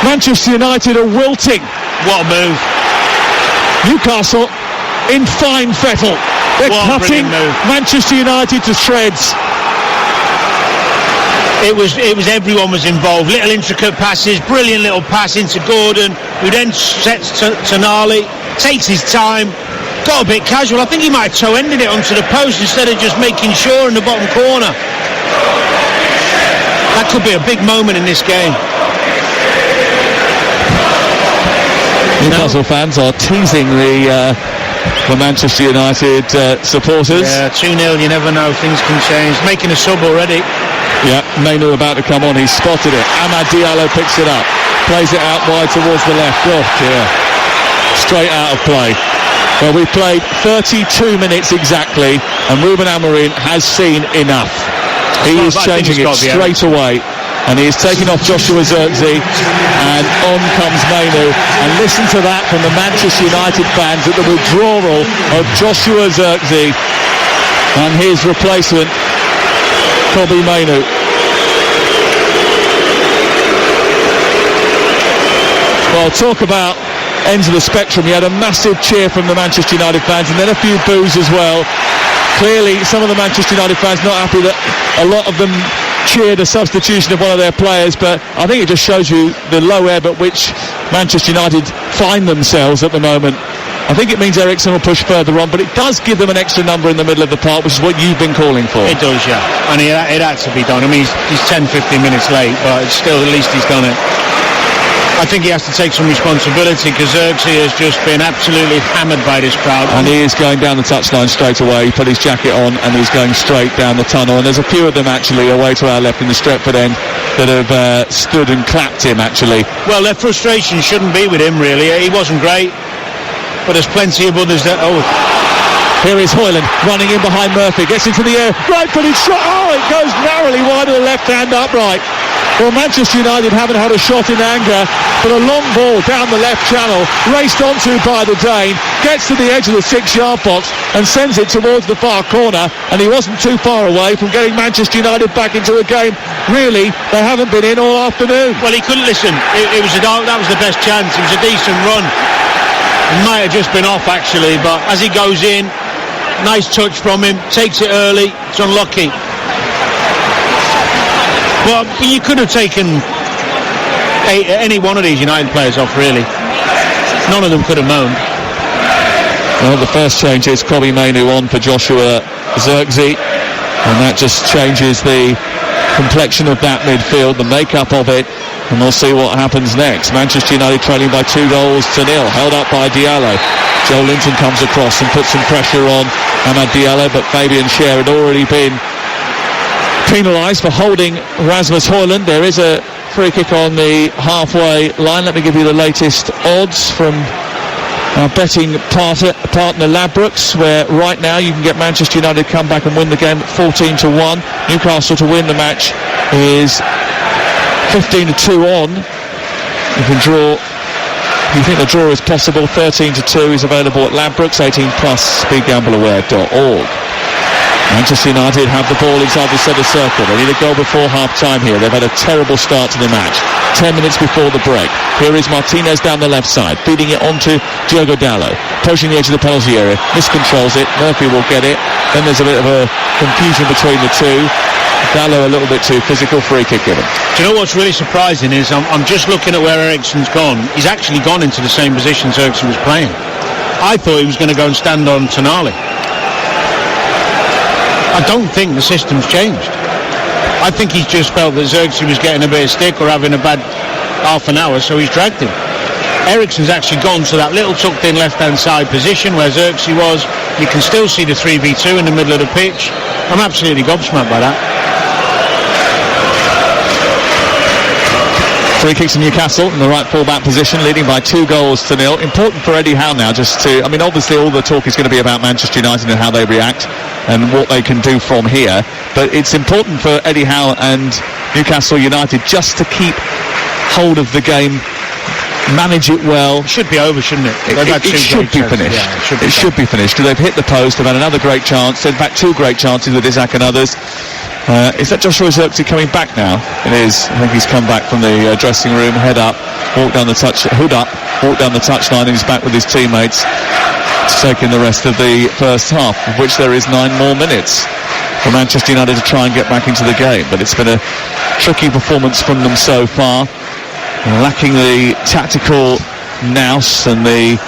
Manchester United are wilting. What a move. Newcastle in fine fettle. They're cutting Manchester United to shreds. It was everyone was involved. Little intricate passes, brilliant little pass into Gordon, who then sets Tonali, takes his time, got a bit casual. I think he might have toe-ended it onto the post instead of just making sure in the bottom corner. That could be a big moment in this game. Newcastle fans are teasing the Manchester United supporters. Yeah, 2-0, you never know, things can change. Making a sub already. Yeah, Mainu about to come on, he's spotted it. Amad Diallo picks it up, plays it out wide towards the left. Oh dear, straight out of play. Well, we've played 32 minutes exactly, and Ruben Amorim has seen enough. He is changing it straight away, and he is taking off Joshua Zirkzee, and on comes Mainu. And listen to that from the Manchester United fans at the withdrawal of Joshua Zirkzee and his replacement, Kobbie Mainu. Well, talk about ends of the spectrum. You had a massive cheer from the Manchester United fans, and then a few boos as well. Clearly, some of the Manchester United fans not happy that a lot of them cheered a substitution of one of their players, but I think it just shows you the low ebb at which Manchester United find themselves at the moment. I think it means Eriksen will push further on, but it does give them an extra number in the middle of the park, which is what you've been calling for. It does, yeah. And it had to be done. I mean, he's 10-15 minutes late, but it's still, at least he's done it. I think he has to take some responsibility, because Zirkzee has just been absolutely hammered by this crowd. And he is going down the touchline straight away. He put his jacket on and he's going straight down the tunnel. And there's a few of them actually away to our left in the Stretford end that have stood and clapped him actually. Well, their frustration shouldn't be with him really. He wasn't great, but there's plenty of others that... Here is Højlund running in behind Murphy, gets into the air, right-footed shot, it goes narrowly wide of the left-hand upright. Well, Manchester United haven't had a shot in anger, but a long ball down the left channel, raced onto by the Dane, gets to the edge of the 6-yard box and sends it towards the far corner, and he wasn't too far away from getting Manchester United back into the game. Really, they haven't been in all afternoon. Well, he couldn't listen. That was the best chance. It was a decent run. It might have just been off actually, but as he goes in, nice touch from him, takes it early, it's unlucky. Well, you could have taken any one of these United players off really. None of them could have moaned. Well, the first change is Kobbie Mainu on for Joshua Zirkzee, and that just changes the complexion of that midfield, the makeup of it, and we'll see what happens next. Manchester United trailing by 2-0, held up by Diallo. Joe Linton comes across and puts some pressure on Amad Diallo, but Fabian Schär had already been penalised for holding Rasmus Højlund. There is a free kick on the halfway line. Let me give you the latest odds from our betting partner Ladbrokes, where right now you can get Manchester United come back and win the game at 14-1. Newcastle to win the match is 15-2 on. You can draw. You think the draw is possible? 13-2 is available at Ladbrokes. 18+, speedgambleaware.org. Manchester United have the ball inside the centre circle. They need a goal before half-time here. They've had a terrible start to the match. 10 minutes before the break. Here is Martinez down the left side, feeding it onto Diogo Dalot. Approaching the edge of the penalty area. Miscontrols it. Murphy will get it. Then there's a bit of a confusion between the two. Dalot a little bit too physical. Free kick given. Do you know what's really surprising is I'm just looking at where Eriksen's gone. He's actually gone into the same position Zirkzee was playing. I thought he was going to go and stand on Tonali. I don't think the system's changed. I think he's just felt that Zirkzee was getting a bit of stick or having a bad half an hour, so he's dragged him. Eriksen's actually gone to that little tucked in left-hand side position where Zirkzee was. You can still see the 3v2 in the middle of the pitch. I'm absolutely gobsmacked by that. Free kicks in Newcastle in the right full-back position, leading by 2-0. Important for Eddie Howe now, just to... I mean, obviously all the talk is going to be about Manchester United and how they react and what they can do from here. But it's important for Eddie Howe and Newcastle United just to keep hold of the game, manage it well. It should be over, shouldn't it? It should be finished. Yeah, it should be finished, because they've hit the post. They've had another great chance. They've had 2 great chances with Isaac and others. Is that Joshua Zirkzee coming back now? It is. I think he's come back from the dressing room, head up, hood up, walked down the touchline, and he's back with his teammates. to take in the rest of the first half, of which there is 9 more minutes for Manchester United to try and get back into the game. But it's been a tricky performance from them so far, lacking the tactical nous and the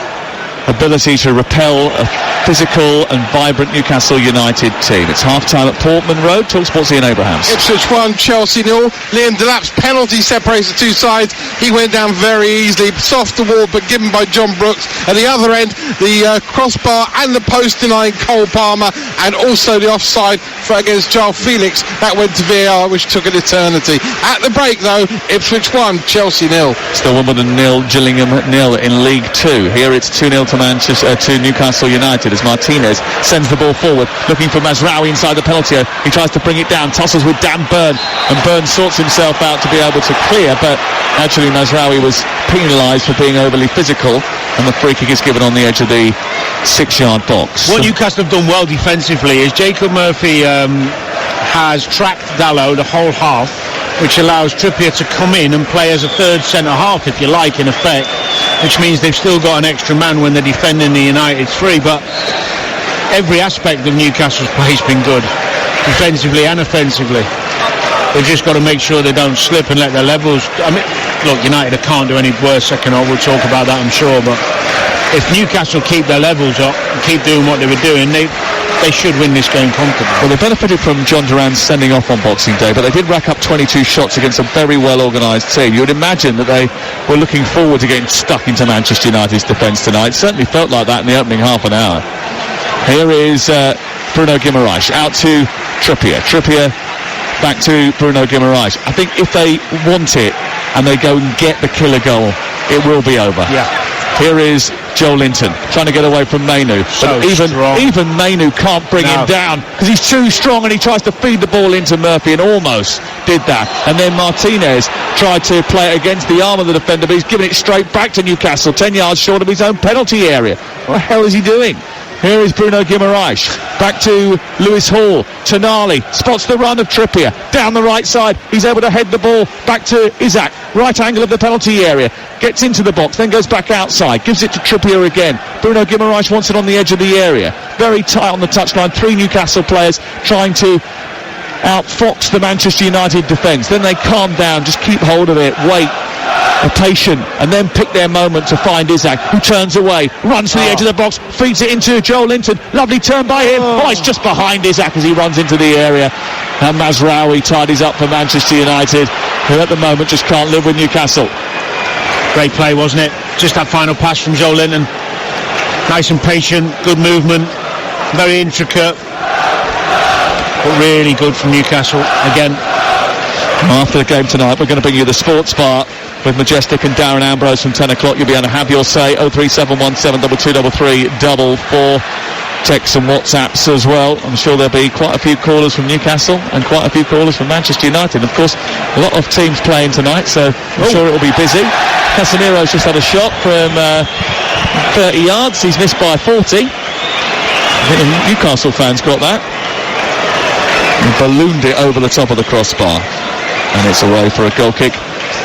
ability to repel a physical and vibrant Newcastle United team. It's half-time at Portman Road. TalkSport's Ian Abrahams. Ipswich 1, Chelsea 0. Liam Delap's penalty separates the two sides. He went down very easily. Soft award, but given by John Brooks. At the other end, the crossbar and the post denying Cole Palmer, and also the offside against João Felix. That went to VAR, which took an eternity. At the break, though, Ipswich 1, Chelsea 0. Still Wimbledon 0, Gillingham 0 in League 2. Here it's 2-0 to Newcastle United as Martinez sends the ball forward, looking for Mazraoui inside the penalty area. He tries to bring it down, tussles with Dan Burn, and Burn sorts himself out to be able to clear, but actually Mazraoui was penalised for being overly physical, and the free kick is given on the edge of the 6-yard box. What Newcastle have done well defensively is Jacob Murphy has tracked Dalot the whole half, which allows Trippier to come in and play as a third centre-half, if you like, in effect, which means they've still got an extra man when they're defending the United 3. But every aspect of Newcastle's play has been good, defensively and offensively. They've just got to make sure they don't slip and let their levels... I mean, look, United can't do any worse second half. We'll talk about that, I'm sure, but if Newcastle keep their levels up and keep doing what they were doing, they should win this game comfortably. Well, they benefited from John Duran sending off on Boxing Day, but they did rack up 22 shots against a very well-organised team. You would imagine that they were looking forward to getting stuck into Manchester United's defence tonight. It certainly felt like that in the opening half an hour. Here is Bruno Guimaraes out to Trippier. Trippier back to Bruno Guimaraes. I think if they want it and they go and get the killer goal, it will be over. Yeah. Here is Joe Linton trying to get away from Mainu, but even Mainu can't bring him down because he's too strong, and he tries to feed the ball into Murphy and almost did that. And then Martinez tried to play it against the arm of the defender, but he's given it straight back to Newcastle, 10 yards short of his own penalty area. What the hell is he doing? Here is Bruno Guimaraes, back to Lewis Hall. Tonali spots the run of Trippier, down the right side. He's able to head the ball back to Isak, right angle of the penalty area. Gets into the box, then goes back outside, gives it to Trippier again. Bruno Guimaraes wants it on the edge of the area. Very tight on the touchline, 3 Newcastle players trying to outfox the Manchester United defence. Then they calm down, just keep hold of it, wait, are patient, and then pick their moment to find Isak, who turns away, runs to the edge of the box, feeds it into Joe Linton. Lovely turn by him. It's just behind Isak as he runs into the area. And Mazraoui tidies up for Manchester United, who at the moment just can't live with Newcastle. Great play, wasn't it? Just that final pass from Joe Linton. Nice and patient, good movement, very intricate, but really good from Newcastle again. After the game tonight, we're going to bring you the Sports Bar with Majestic and Darren Ambrose from 10 o'clock. You'll be able to have your say. 03717223344. Texts and WhatsApps as well. I'm sure there'll be quite a few callers from Newcastle and quite a few callers from Manchester United. Of course, a lot of teams playing tonight, so I'm sure it'll be busy. Casemiro's just had a shot from 30 yards. He's missed by 40. I think the Newcastle fans got that. And ballooned it over the top of the crossbar. And it's away for a goal kick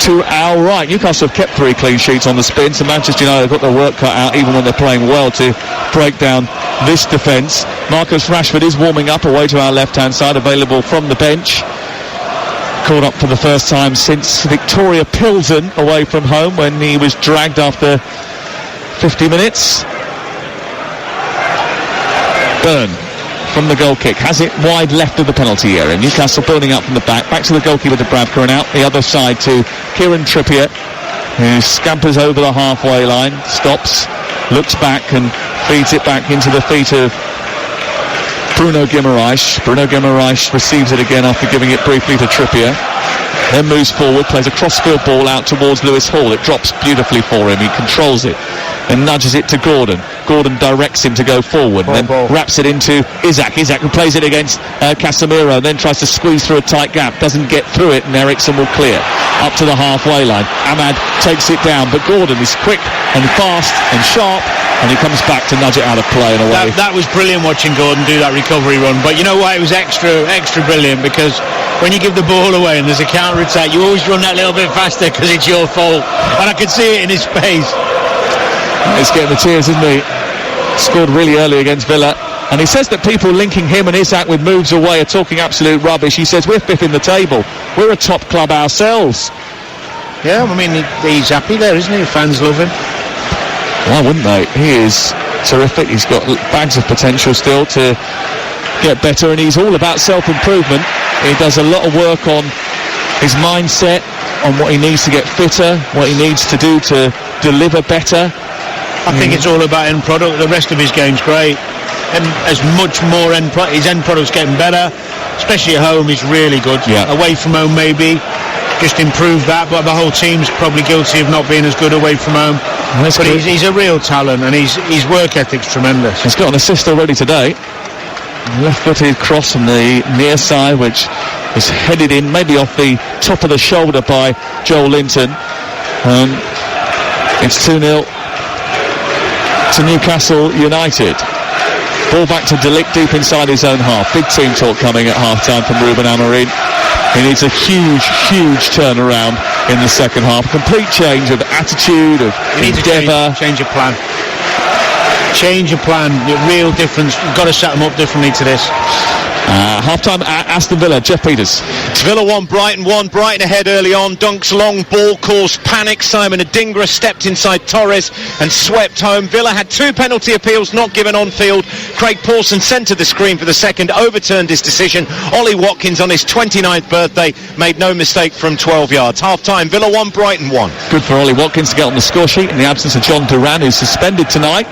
to our right. Newcastle have kept 3 clean sheets on the spin, so Manchester United have got their work cut out, even when they're playing well, to break down this defence. Marcus Rashford is warming up away to our left-hand side, available from the bench. Called up for the first time since Victoria Pilsen away from home, when he was dragged after 50 minutes. Burn from the goal kick, has it wide left of the penalty area. Newcastle building up from the back to the goalkeeper to Bradford, and out the other side to Kieran Trippier, who scampers over the halfway line, stops, looks back and feeds it back into the feet of Bruno Guimaraes. Bruno Guimaraes receives it again after giving it briefly to Trippier, then moves forward, plays a crossfield ball out towards Lewis Hall. It drops beautifully for him, he controls it and nudges it to Gordon. Gordon directs him to go forward, and then wraps it into Isak, who plays it against Casemiro, then tries to squeeze through a tight gap, doesn't get through it, and Eriksson will clear up to the halfway line. Ahmad takes it down, but Gordon is quick and fast and sharp, and he comes back to nudge it out of play and away. That was brilliant watching Gordon do that recovery run, but you know why it was extra brilliant? Because when you give the ball away and there's a counter attack, you always run that little bit faster because it's your fault, and I could see it in his face. He's getting the tears, isn't he? scored really early against Villa. And he says that people linking him and Isak with moves away are talking absolute rubbish. He says we're fifth in the table. We're a top club ourselves. Yeah, I mean, he's happy there, isn't he? Fans love him. Why wouldn't they? He is terrific. He's got bags of potential still to get better, and he's all about self-improvement. He does a lot of work on his mindset, on what he needs to get fitter, what he needs to do to deliver better. I think it's all about end product. The rest of his game's great. And as much more his end product's getting better, especially at home. He's really good. Yeah. Away from home, maybe just improve that, but the whole team's probably guilty of not being as good away from home. Well, but he's a real talent, and his work ethic's tremendous. He's got an assist already today. Left-footed cross from the near side, which was headed in maybe off the top of the shoulder by Joel Linton. It's 2-0 to Newcastle United. Ball back to De Ligt deep inside his own half. Big team talk coming at half-time from Ruben Amorim. He needs a huge turnaround in the second half. A complete change of attitude, of endeavour. Change of plan. Change of plan. Real difference. You've got to set them up differently to this. Half-time at Aston Villa. Jeff Peters. It's Villa 1, Brighton 1. Brighton ahead early on. Dunk's long ball caused panic. Simon Adingra stepped inside Torres and swept home. Villa had 2 penalty appeals not given on field. Craig Pawson centred the screen for the second, overturned his decision. Ollie Watkins on his 29th birthday made no mistake from 12 yards. Half-time, Villa 1, Brighton 1. Good for Ollie Watkins to get on the score sheet in the absence of John Duran, who's suspended tonight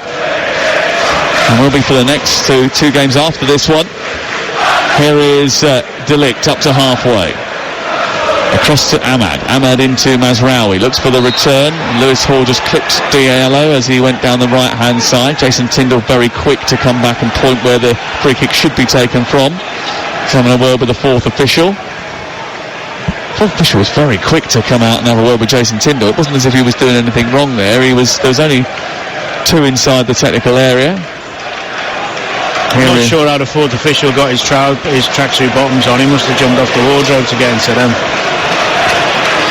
and will be for the next two games after this one. Here is De Ligt up to halfway. Across to Ahmad. Ahmad into Mazraoui. Looks for the return. Lewis Hall just clipped Diallo as he went down the right-hand side. Jason Tyndall very quick to come back and point where the free kick should be taken from. He's having a word with the fourth official. Fourth official was very quick to come out and have a word with Jason Tyndall. It wasn't as if he was doing anything wrong there. There was only 2 inside the technical area. I'm not sure how the fourth official got his tracksuit bottoms on. He must have jumped off the wardrobe to get into them.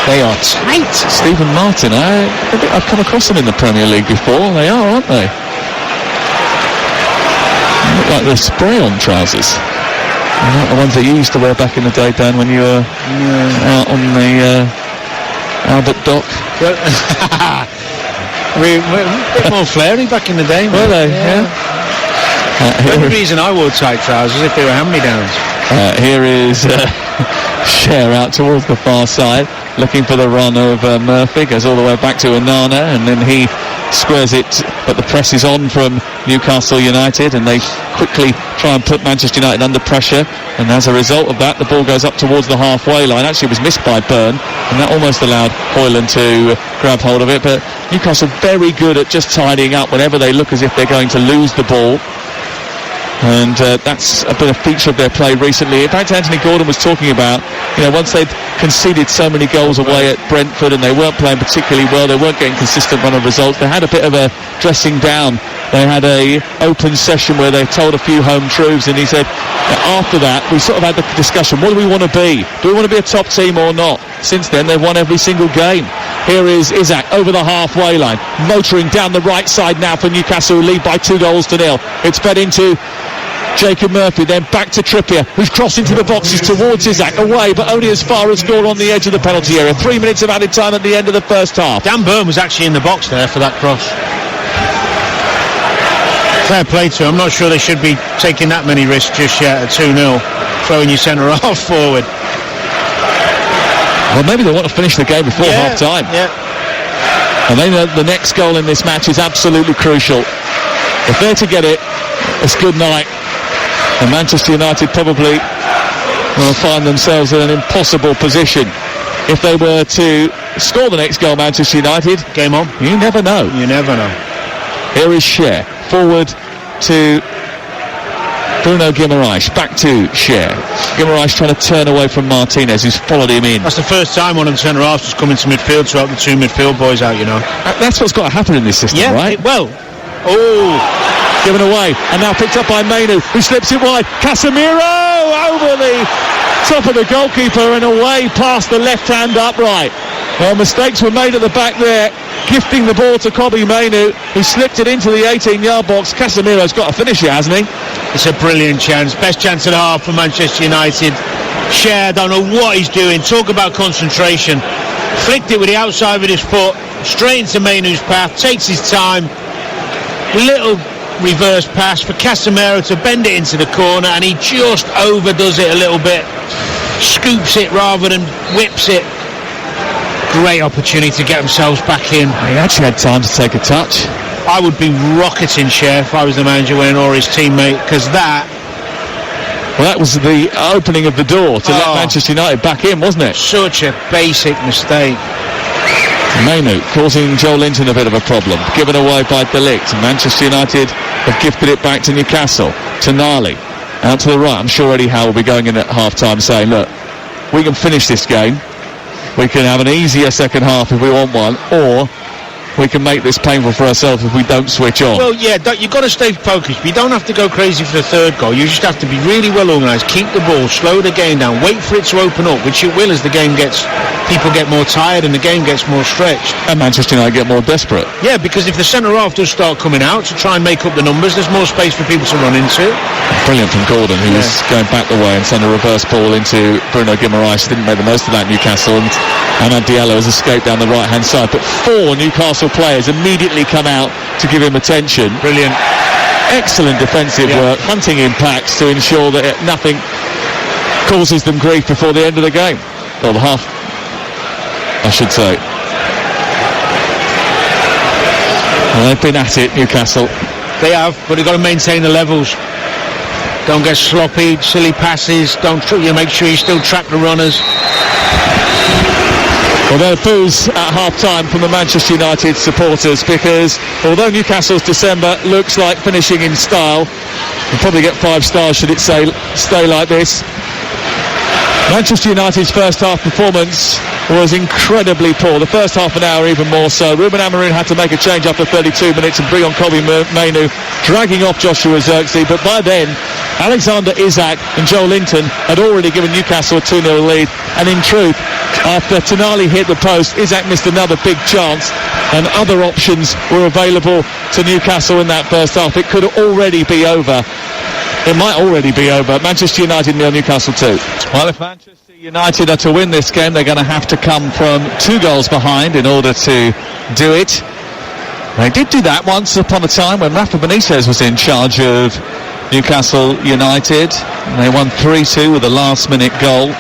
They are tight. Stephen Martin, I've come across them in the Premier League before. They are, aren't they? They look like they're spray-on trousers. They're not the ones that you used to wear back in the day, Dan, when you were out on the Albert Dock. We're a bit more flary back in the day. Were they? Yeah. The only reason I wore tight trousers if they were hand-me-downs. Here is Cher out towards the far side, looking for the run of Murphy. Goes all the way back to Onana, and then he squares it, but the press is on from Newcastle United, and they quickly try and put Manchester United under pressure, and as a result of that, the ball goes up towards the halfway line. Actually, it was missed by Byrne, and that almost allowed Hoyland to grab hold of it, but Newcastle very good at just tidying up whenever they look as if they're going to lose the ball. And that's been a feature of their play recently. In fact, Anthony Gordon was talking about, once they'd conceded so many goals away at Brentford and they weren't playing particularly well, they weren't getting consistent run of results, they had a bit of a dressing down. They had a open session where they told a few home truths, and he said, after that, we sort of had the discussion, what do we want to be? Do we want to be a top team or not? Since then, they've won every single game. Here is Isak over the halfway line, motoring down the right side now for Newcastle, who lead by 2-0. It's fed into Jacob Murphy, then back to Trippier, who's crossed into the boxes towards Isak, away, but only as far as score on the edge of the penalty area. 3 minutes of added time at the end of the first half. Dan Byrne was actually in the box there for that cross. Fair play to him. I'm not sure they should be taking that many risks just yet at 2-0, throwing your centre-half forward. Well, maybe they want to finish the game before half-time. Yeah. And they know the next goal in this match is absolutely crucial. If they're to get it, it's good night. And Manchester United probably will find themselves in an impossible position. If they were to score the next goal, Manchester United, game on. You never know. You never know. Here is Cher, forward to Bruno Guimaraes, back to Cher. Guimaraes trying to turn away from Martinez, who's followed him in. That's the first time one of the centre-halves has come into midfield to help the 2 midfield boys out, That's what's got to happen in this system, right? Given away, and now picked up by Mainu, who slips it wide. Casemiro over the top of the goalkeeper and away past the left-hand upright. Well, mistakes were made at the back there, gifting the ball to Kobbie Mainoo, who slipped it into the 18-yard box. Casemiro's got to finish it, hasn't he? It's a brilliant chance. Best chance of the half for Manchester United. Shea, don't know what he's doing. Talk about concentration. Flicked it with the outside of his foot, straight into Mainoo's path, takes his time. Little reverse pass for Casemiro to bend it into the corner, and he just overdoes it a little bit. Scoops it rather than whips it. Great opportunity to get themselves back in. He actually had time to take a touch. I would be rocketing Shea if I was the manager or his teammate, because that was the opening of the door to let Manchester United back in, wasn't it? Such a basic mistake. Mainoo causing Joe Linton a bit of a problem. Given away by De Ligt. Manchester United have gifted it back to Newcastle. Tonali out to the right. I'm sure Eddie Howe will be going in at half-time saying, look, we can finish this game. We can have an easier second half if we want one, or we can make this painful for ourselves if we don't switch on. Well, yeah, you've got to stay focused. You don't have to go crazy for the third goal. You just have to be really well organised, keep the ball, slow the game down, wait for it to open up, which it will as the game people get more tired and the game gets more stretched. And Manchester United get more desperate. Yeah, because if the centre-half does start coming out to try and make up the numbers, there's more space for people to run into. Brilliant from Gordon, who was going back the way and sent a reverse ball into Bruno Guimaraes. Didn't make the most of that, Newcastle, and Amad Diallo has escaped down the right-hand side. But 4 Newcastle players immediately come out to give him attention. Brilliant. Excellent defensive work, hunting impacts to ensure that nothing causes them grief before the end of the game. Or the half, I should say. Well, they've been at it, Newcastle. They have, but they've got to maintain the levels. Don't get sloppy, silly passes. Make sure you still track the runners. Well, there are boos at half-time from the Manchester United supporters, because although Newcastle's December looks like finishing in style, we'll probably get 5 stars should it stay like this. Manchester United's first half performance was incredibly poor. The first half an hour even more so. Ruben Amorim had to make a change after 32 minutes and bring on Kobbie Mainoo, dragging off Joshua Zirkzee. But by then, Alexander Isak and Joe Linton had already given Newcastle a 2-0 lead. And in truth, after Tonali hit the post, Isak missed another big chance, and other options were available to Newcastle in that first half. It could already be over. It might already be over. Manchester United 0, Newcastle 2. Well, if Manchester United are to win this game, they're going to have to come from 2 goals behind in order to do it. They did do that once upon a time when Rafa Benitez was in charge of Newcastle United. They won 3-2 with a last-minute goal.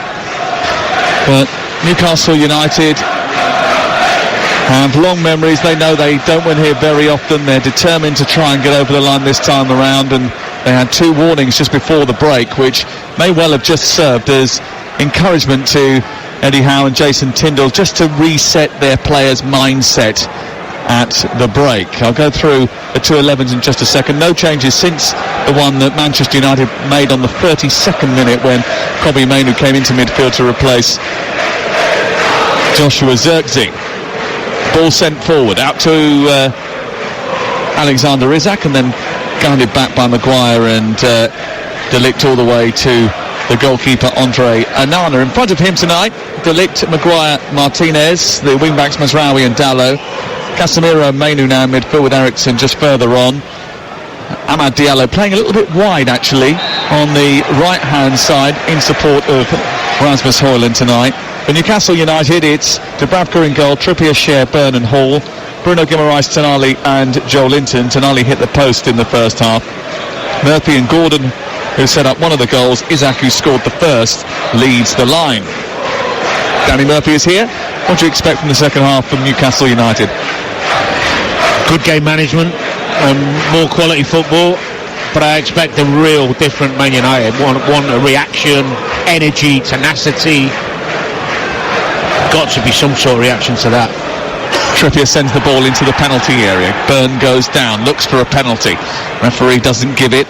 But Newcastle United have long memories. They know they don't win here very often. They're determined to try and get over the line this time around, and they had 2 warnings just before the break, which may well have just served as encouragement to Eddie Howe and Jason Tindall just to reset their players' mindset at the break. I'll go through the 2 11s in just a second. No changes since the one that Manchester United made on the 32nd minute when Kobbie Mainoo came into midfield to replace Joshua Zirkzee. Ball sent forward out to Alexander Isak, and then guided back by Maguire and De Ligt all the way to the goalkeeper Andre Onana. In front of him tonight, De Ligt, Maguire, Martinez, the wing-backs Mazraoui and Dalot, Casemiro and Mainoo now in midfield with Eriksen just further on. Amad Diallo playing a little bit wide actually on the right-hand side in support of Rasmus Højlund tonight. For Newcastle United, it's Dubravka in goal, Trippier, Shea, Byrne and Hall, Bruno Guimaraes, Tonali and Joe Linton. Tonali hit the post in the first half. Murphy and Gordon, who set up one of the goals. Isak, who scored the first, leads the line. Danny Murphy is here. What do you expect from the second half from Newcastle United? Good game management, more quality football, but I expect a real different Man United. Want a reaction, energy, tenacity. Got to be some sort of reaction to that. Trippier sends the ball into the penalty area. Byrne goes down, looks for a penalty. Referee doesn't give it,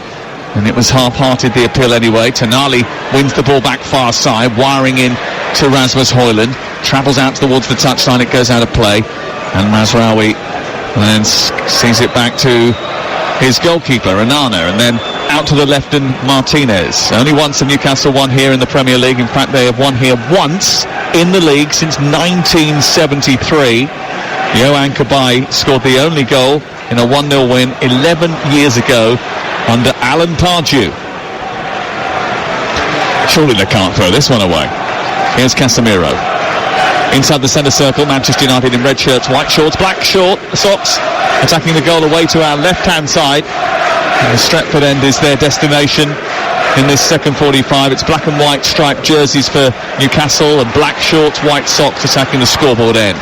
and it was half-hearted, the appeal anyway. Tonali wins the ball back far side, wiring in to Rasmus Højlund. Travels out towards the touchline, it goes out of play, and Mazraoui then sees it back to his goalkeeper, Onana, and then out to the left and Martinez. Only once have Newcastle won here in the Premier League. In fact, they have won here once in the league since 1973. Yohan Cabaye scored the only goal in a 1-0 win 11 years ago under Alan Pardew. Surely they can't throw this one away. Here's Casemiro. Inside the centre circle, Manchester United in red shirts, white shorts, black socks, attacking the goal away to our left-hand side. And the Stretford end is their destination in this second 45. It's black and white striped jerseys for Newcastle and black shorts, white socks attacking the scoreboard end.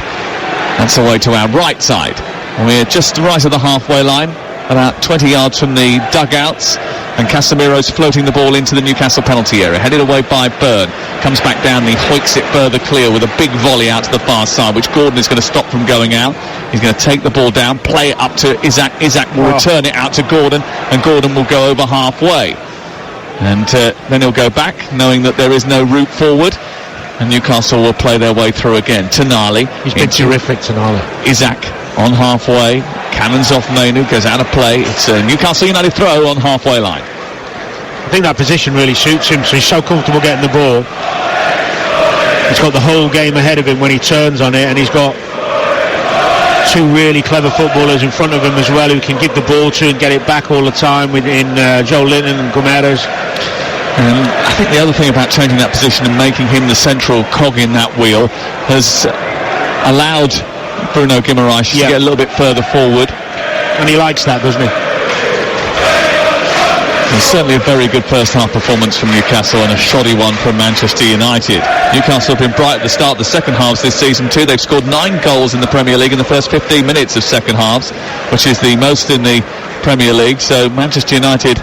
That's away to our right side. And we're just right at the halfway line, about 20 yards from the dugouts, and Casemiro's floating the ball into the Newcastle penalty area, headed away by Byrne, comes back down, he hoiks it further clear with a big volley out to the far side, which Gordon is going to stop from going out. He's going to take the ball down, play it up to Isaac. Isaac will return it out to Gordon, and Gordon will go over halfway, and then he'll go back, knowing that there is no route forward, and Newcastle will play their way through again. Tonali, he's been terrific, Tonali. Isaac on halfway, cannons off Mainu, goes out of play. It's a Newcastle United throw on halfway line. I think that position really suits him, so he's so comfortable getting the ball. He's got the whole game ahead of him when he turns on it, and he's got two really clever footballers in front of him as well, who can give the ball to and get it back all the time in Joe Linton and Gomes. And I think the other thing about changing that position and making him the central cog in that wheel has allowed Bruno Guimaraes to get a little bit further forward. And he likes that, doesn't he? It's certainly a very good first half performance from Newcastle and a shoddy one from Manchester United. Newcastle have been bright at the start of the second halves this season too. They've scored 9 goals in the Premier League in the first 15 minutes of second halves, which is the most in the Premier League. So Manchester United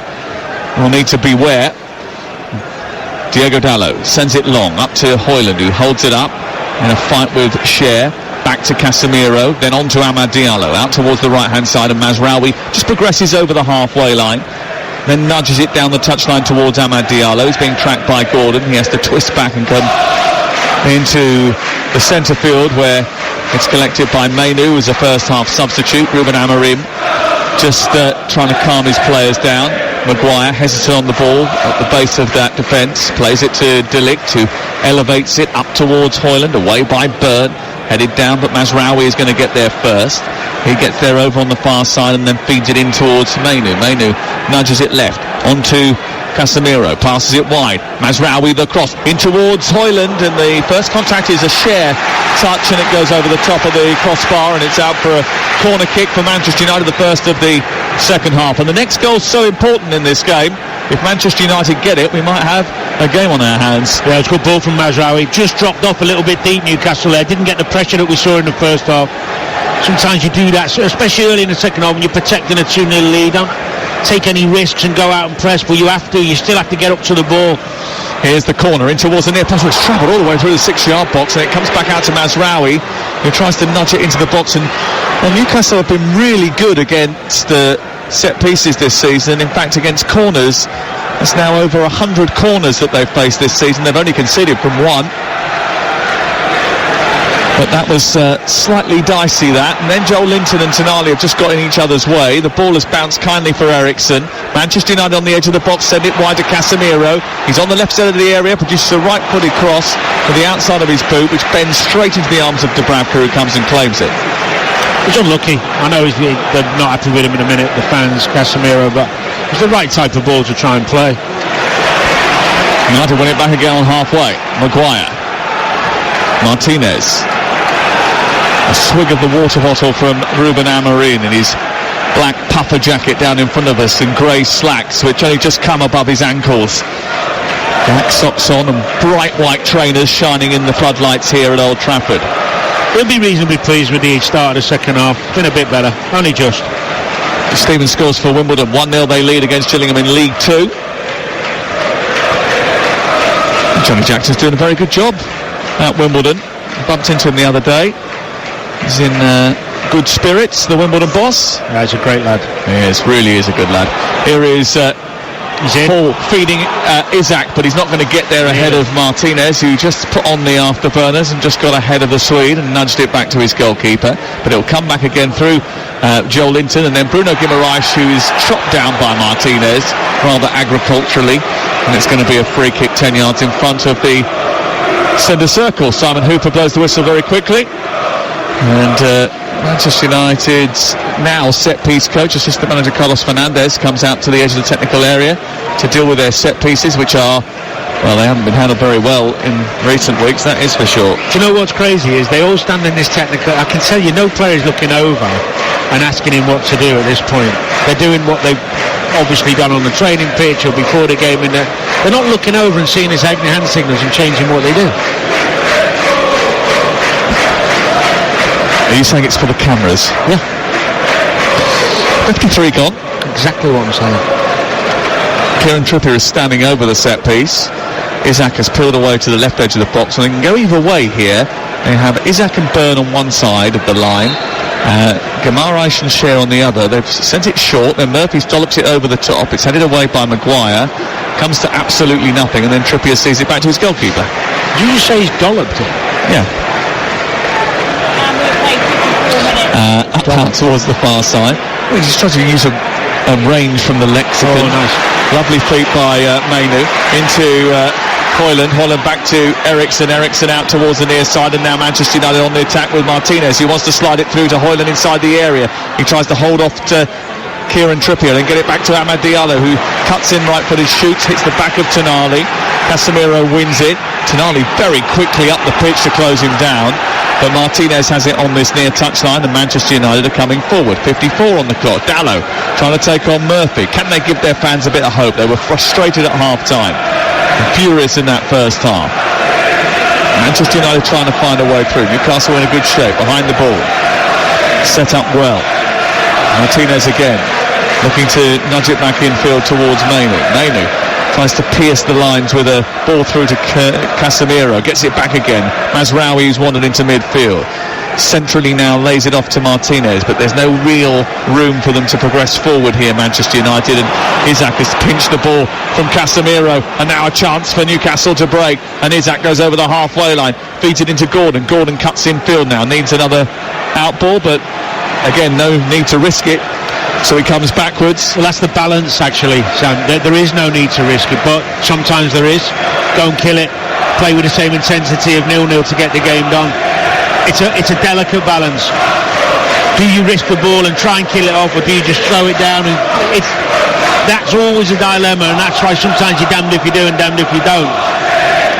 will need to beware. Diego Dalot sends it long up to Højlund, who holds it up in a fight with Cher. Back to Casemiro, then on to Amad Diallo, out towards the right-hand side, and Mazraoui just progresses over the halfway line, then nudges it down the touchline towards Amad Diallo. He's being tracked by Gordon. He has to twist back and come into the centre field, where it's collected by Mainu as a first-half substitute. Ruben Amorim just trying to calm his players down. Maguire hesitant on the ball at the base of that defence, plays it to De Ligt, who elevates it up towards Højlund, away by Byrne, headed down, but Mazraoui is going to get there first. He gets there over on the far side and then feeds it in towards Mainu. Mainu nudges it left onto Casemiro, passes it wide. Mazraoui the cross in towards Højlund, and the first contact is a Cher touch, and it goes over the top of the crossbar, and it's out for a corner kick for Manchester United, the first of the second half. And the next goal's so important in this game. If Manchester United get it, we might have a game on our hands. Yeah, it's a good ball from Mazraoui. Just dropped off a little bit deep, Newcastle there. Didn't get the pressure that we saw in the first half. Sometimes you do that, especially early in the second half when you're protecting a 2-0 lead. Don't take any risks and go out and press, but you still have to get up to the ball. Here's the corner in towards the near post, which travelled all the way through the 6-yard box, and it comes back out to Mazraoui, who tries to nudge it into the box. And Newcastle have been really good against the set pieces this season. In fact, against corners, it's now over 100 corners that they've faced this season. They've only conceded from 1. But that was slightly dicey, that. And then Joel Linton and Tonali have just got in each other's way. The ball has bounced kindly for Ericsson. Manchester United on the edge of the box, send it wide to Casemiro. He's on the left side of the area, produces a right-footed cross to the outside of his boot, which bends straight into the arms of Dubravka, who comes and claims it. He's unlucky. I know they're not happy with him in a minute, the fans, Casemiro, but it's the right type of ball to try and play. United win it back again on halfway. Maguire. Martinez. A swig of the water bottle from Ruben Amorim in his black puffer jacket down in front of us, and grey slacks which only just come above his ankles. Black socks on and bright white trainers shining in the floodlights here at Old Trafford. We'll be reasonably pleased with the start of the second half. Been a bit better, only just. Stevens scores for Wimbledon. 1-0 they lead against Gillingham in League 2. And Johnny Jackson's doing a very good job at Wimbledon. I bumped into him the other day. He's in good spirits, the Wimbledon boss. Yeah, he's a great lad. Yes, really is a good lad. Here is Paul feeding Isaac, but he's not going to get there ahead of Martinez, who just put on the afterburners and just got ahead of the Swede and nudged it back to his goalkeeper. But it'll come back again through Joel Linton, and then Bruno Guimaraes, who is chopped down by Martinez rather agriculturally, and it's going to be a free kick 10 yards in front of the centre circle. Simon Hooper blows the whistle very quickly. And Manchester United's now set-piece coach, assistant manager Carlos Fernandez, comes out to the edge of the technical area to deal with their set-pieces, which are, well, they haven't been handled very well in recent weeks, that is for sure. Do you know what's crazy is they all stand in this technical... I can tell you no player's looking over and asking him what to do at this point. They're doing what they've obviously done on the training pitch or before the game. And they're not looking over and seeing his hand signals and changing what they do. Are you saying it's for the cameras? Yeah. 53 gone. Exactly what I'm saying. Kieran Trippier is standing over the set piece. Isaac has peeled away to the left edge of the box, and they can go either way here. They have Isaac and Byrne on one side of the line, Guimaraes and Cher on the other. They've sent it short, then Murphy dollops it over the top. It's headed away by Maguire, comes to absolutely nothing, and then Trippier sees it back to his goalkeeper. Did you just say he's dolloped it? Yeah. Up out towards the far side. Well, he's trying to use a range from the lexicon. Oh, nice. Lovely feet by Mainu into Højlund. Højlund back to Eriksen. Eriksen out towards the near side, and now Manchester United on the attack with Martinez. He wants to slide it through to Højlund inside the area. He tries to hold off to Kieran Trippier and get it back to Amad Diallo, who cuts in right footed, shoots, hits the back of Tonali. Casemiro wins it. Tonali very quickly up the pitch to close him down, but Martinez has it on this near touchline, and Manchester United are coming forward. 54 on the clock. Dallo trying to take on Murphy. Can they give their fans a bit of hope? They were frustrated at half-time, furious in that first half. Manchester United trying to find a way through. Newcastle in a good shape behind the ball, set up well. Martinez again looking to nudge it back infield towards Mainu. Mainu tries to pierce the lines with a ball through to Casemiro, gets it back again. Mazraoui's wandered into midfield. Centrally now lays it off to Martinez, but there's no real room for them to progress forward here, Manchester United, and Isaac has pinched the ball from Casemiro, and now a chance for Newcastle to break, and Isaac goes over the halfway line, feeds it into Gordon. Gordon cuts infield now, needs another out ball, but again, no need to risk it, so he comes backwards. Well, that's the balance, actually, Sam. There is no need to risk it, but sometimes there is. Go and kill it. Play with the same intensity of 0-0 to get the game done. It's a delicate balance. Do you risk the ball and try and kill it off, or do you just throw it down? And that's always a dilemma, and that's why sometimes you're damned if you do and damned if you don't.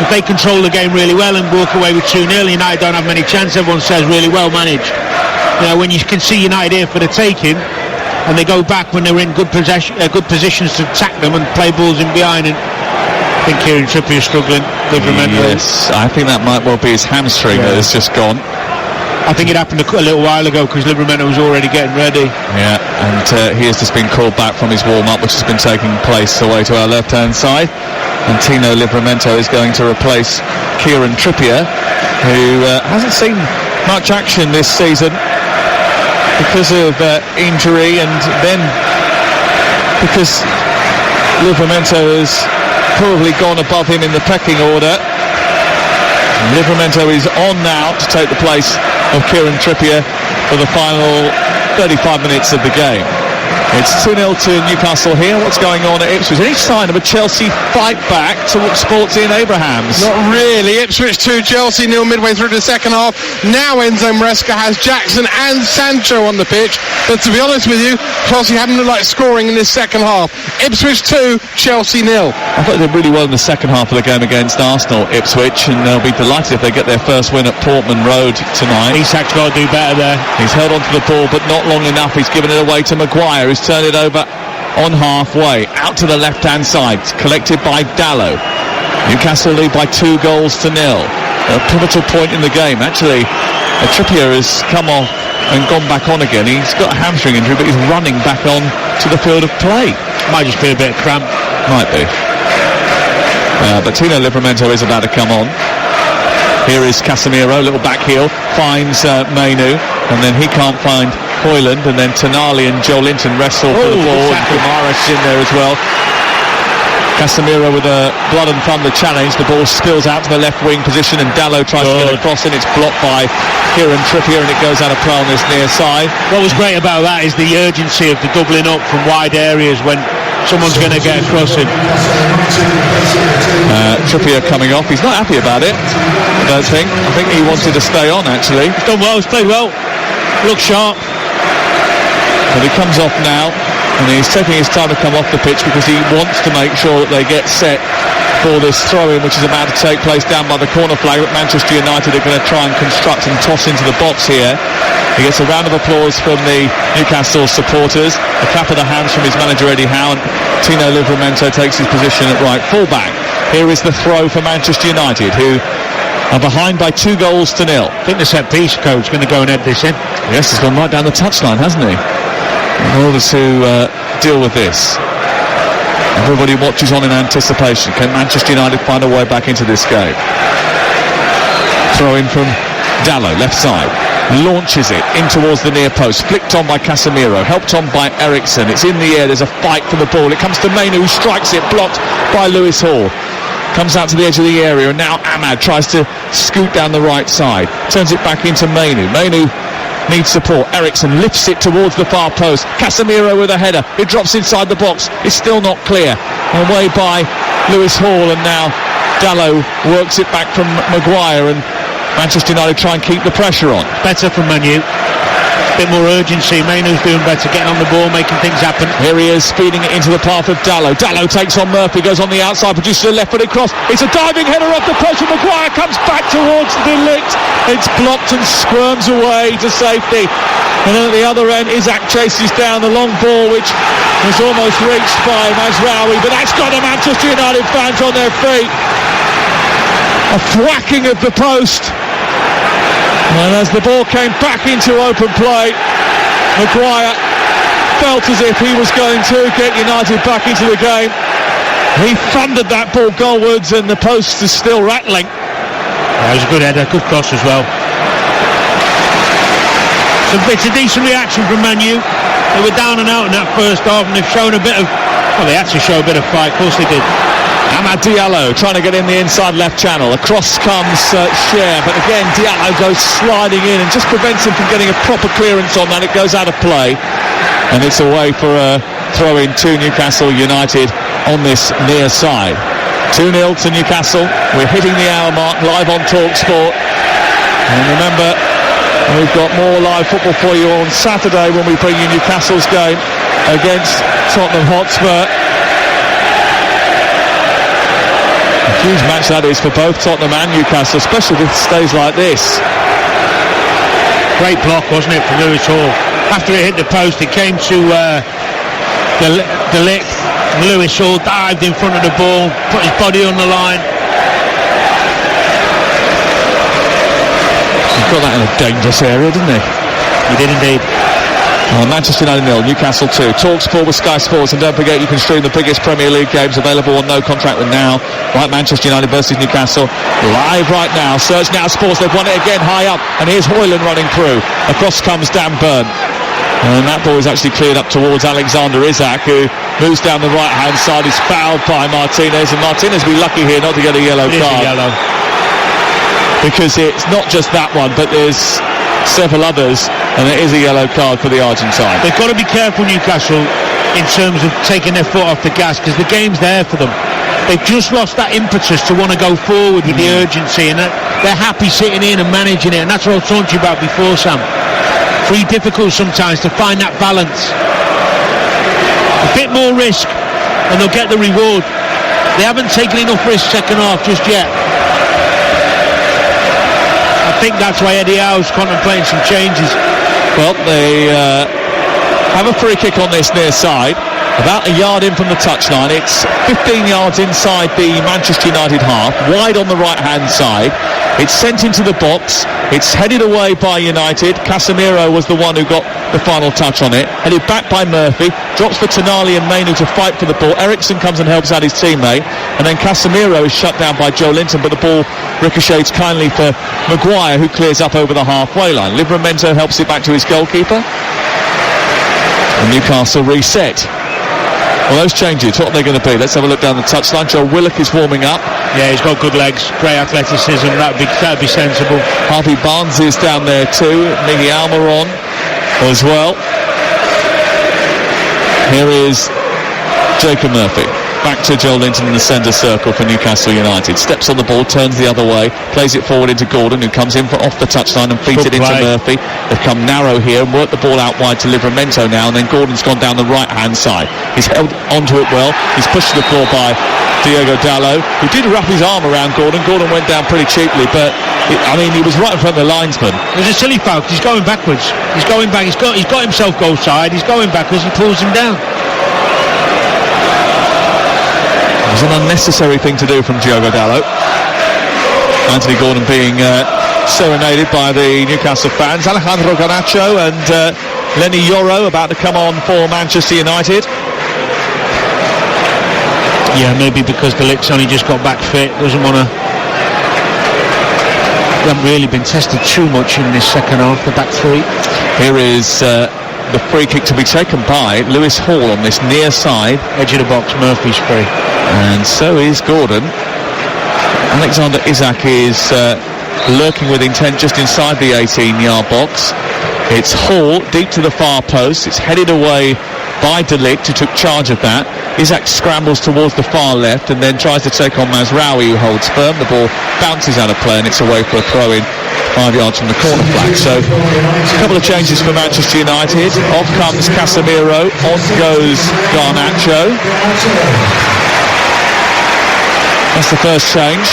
If they control the game really well and walk away with 2-0, United don't have many chances. Everyone says really well managed. You know, when you can see United here for the taking, and they go back when they were in good positions to attack them and play balls in behind. And I think Kieran Trippier is struggling. Yes, I think that might well be his hamstring that has just gone. I think it happened a little while ago because Livramento was already getting ready. Yeah, and he has just been called back from his warm-up, which has been taking place away to our left-hand side. And Tino Livramento is going to replace Kieran Trippier, who hasn't seen much action this season because of injury, and then because Livramento has probably gone above him in the pecking order. Livramento is on now to take the place of Kieran Trippier for the final 35 minutes of the game. It's 2-0 to Newcastle here. What's going on at Ipswich? Any sign of a Chelsea fight back to Sports Ian Abrahams? Not really. Ipswich 2, Chelsea 0 midway through the second half. Now Enzo Maresca has Jackson and Sancho on the pitch. But to be honest with you, Chelsea haven't looked like scoring in this second half. Ipswich 2, Chelsea 0. I thought they did really well in the second half of the game against Arsenal, Ipswich, and they'll be delighted if they get their first win at Portman Road tonight. Isak's got to do better there. He's held onto the ball, but not long enough. He's given it away to Maguire, who's turned it over on halfway, out to the left-hand side, collected by Dallo. Newcastle lead by 2-0. A pivotal point in the game. Actually, Trippier has come off and gone back on again. He's got a hamstring injury, but he's running back on to the field of play. Might just be a bit of cramp. Might be. But Tino Livramento is about to come on. Here is Casemiro, little back heel, finds Mainu, and then he can't find Højlund, and then Tonali and Joe Linton wrestle for the ball, and Guimaraes in there as well. Casemiro with a blood and thunder challenge. The ball spills out to the left wing position, and Dallo tries to get across, and it's blocked by Kieran Trippier, and it goes out of play on this near side. What was great about that is the urgency of the doubling up from wide areas when someone's going to get across him. Trippier coming off. He's not happy about it, I don't think. I think he wanted to stay on, actually. He's done well, he's played well. Looks sharp. But he comes off now, and he's taking his time to come off the pitch because he wants to make sure that they get set for this throw-in, which is about to take place down by the corner flag. Manchester United are going to try and construct and toss into the box here. He gets a round of applause from the Newcastle supporters, a clap of the hands from his manager Eddie Howe, and Tino Livramento takes his position at right full-back. Here is the throw for Manchester United, who are behind by 2-0. I think the set-piece coach is going to go and head this in. Yes, he's gone right down the touchline, hasn't he? In order to deal with this. Everybody watches on in anticipation. Can Manchester United find a way back into this game? Throw in from Dalot, left side. Launches it in towards the near post. Flicked on by Casemiro. Helped on by Ericsson. It's in the air. There's a fight for the ball. It comes to Mainu, who strikes it. Blocked by Lewis Hall. Comes out to the edge of the area. And now Ahmad tries to scoot down the right side. Turns it back into Mainu. Mainu needs support. Ericsson lifts it towards the far post. Casemiro with a header. It drops inside the box. It's still not clear. Away by Lewis Hall, and now Dalot works it back from Maguire, and Manchester United try and keep the pressure on. Better from Manu. Bit more urgency. Mainu's doing better, getting on the ball, making things happen. Here he is, speeding it into the path of Dalot. Dalot takes on Murphy, goes on the outside, produces a left-footed cross. It's a diving header off the post, and Maguire comes back towards the Ligt. It's blocked and squirms away to safety. And then at the other end, Isaac chases down the long ball, which was almost reached by Mazraoui, but that's got the Manchester United fans on their feet. A thwacking of the post. And as the ball came back into open play, Maguire felt as if he was going to get United back into the game. He thundered that ball goalwards, and the post is still rattling. That was a good header, good cross as well. So it's a decent reaction from Manu. They were down and out in that first half, and they've shown a bit of, well, they had to show a bit of fight, of course they did. Amad Diallo trying to get in the inside left channel. Across comes Cher, but again Diallo goes sliding in and just prevents him from getting a proper clearance on that. It goes out of play, and it's away for a throw in to Newcastle United on this near side. 2-0 to Newcastle. We're hitting the hour mark live on TalkSport, and remember, we've got more live football for you on Saturday when we bring you Newcastle's game against Tottenham Hotspur. A huge match that is for both Tottenham and Newcastle, especially if it stays like this. Great block, wasn't it, from Lewis Hall? After it hit the post, it came to the Ligt. Lewis Hall dived in front of the ball, put his body on the line. He got that in a dangerous area, didn't he? He did indeed. Manchester United 0, Newcastle 2. TalkSport with Sky Sports, and don't forget you can stream the biggest Premier League games available on no contract with Now. Right, Manchester United versus Newcastle live right now. Search Now Sports, they've won it again high up, and here's Højlund running through. Across comes Dan Burn, and that ball is actually cleared up towards Alexander Isak, who moves down the right hand side. He's fouled by Martinez, and Martinez will be lucky here not to get a yellow card. Yellow. Because it's not just that one, but there's several others, and it is a yellow card for the Argentine. They've got to be careful, Newcastle, in terms of taking their foot off the gas, because the game's there for them. They've just lost that impetus to want to go forward with the urgency, and they're happy sitting in and managing it, and that's what I was talking to you about before, Sam. It's really difficult sometimes to find that balance. A bit more risk and they'll get the reward. They haven't taken enough risk second half just yet. I think that's why Eddie Howe's contemplating some changes. Well, they have a free kick on this near side, about a yard in from the touchline. It's 15 yards inside the Manchester United half, wide on the right hand side. It's sent into the box. It's headed away by United. Casemiro was the one who got the final touch on it. Headed back by Murphy. Drops for Tonali and Mainu to fight for the ball. Ericsson comes and helps out his teammate. And then Casemiro is shut down by Joe Linton, but the ball ricochets kindly for Maguire, who clears up over the halfway line. Livramento helps it back to his goalkeeper. And Newcastle reset. Well, those changes, what are they going to be? Let's have a look down the touchline. Joe Willock is warming up. Yeah, he's got good legs, great athleticism. That'd be sensible. Harvey Barnes is down there too. Miggy Almiron as well. Here is Jacob Murphy. Back to Joel Linton in the centre circle for Newcastle United. Steps on the ball, turns the other way, plays it forward into Gordon, who comes in off the touchline and feeds it into Murphy. They've come narrow here and worked the ball out wide to Livramento now, and then Gordon's gone down the right-hand side. He's held onto it well. He's pushed to the floor by Diogo Dalot, who did wrap his arm around Gordon. Gordon went down pretty cheaply, but he was right in front of the linesman. It was a silly foul because he's going backwards. He's going back. He's got himself goal side. He's going backwards. He pulls him down. It was an unnecessary thing to do from Diogo Dalot. Anthony Gordon being serenaded by the Newcastle fans. Alejandro Garnacho and Lenny Yoro about to come on for Manchester United. Yeah, maybe because the Licks only just got back fit, doesn't want to. They haven't really been tested too much in this second half, the back three. Here is the free kick to be taken by Lewis Hall on this near side. Edge of the box, Murphy's free. And so is Gordon. Alexander Isak is lurking with intent just inside the 18-yard box. It's Hall deep to the far post. It's headed away by De Ligt, who took charge of that. Isak scrambles towards the far left and then tries to take on Mazraoui, who holds firm. The ball bounces out of play and it's away for a throw-in 5 yards from the corner flag. So a couple of changes for Manchester United. Off comes Casemiro, on goes Garnacho. That's the first change.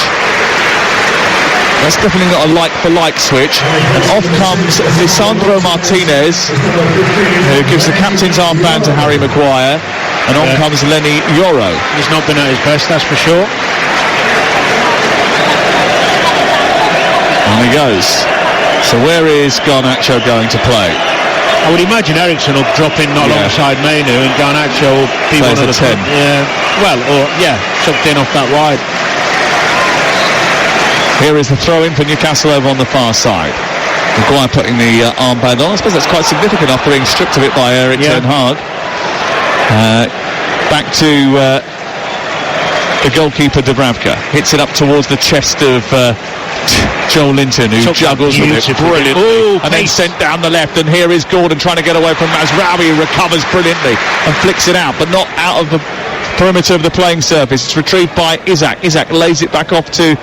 That's definitely not a like-for-like switch. And off comes Lisandro Martinez, who gives the captain's armband to Harry Maguire. And on comes Lenny Yoro. He's not been at his best, that's for sure. On he goes. So where is Garnacho going to play? I would imagine Ericsson will drop in alongside Mainu, and Garnacho will be plays one of the 10. Sucked in off that wide. Here is the throw-in for Newcastle over on the far side. Maguire putting the armband on. I suppose that's quite significant after being stripped of it by Erik Ten Hag. Back to the goalkeeper Dubravka. Hits it up towards the chest of Joel Linton, who juggles with it brilliantly. And then sent down the left. And here is Gordon trying to get away from Mazraoui, who recovers brilliantly and flicks it out, but not out of the perimeter of the playing surface. It's retrieved by Isak. Isak lays it back off to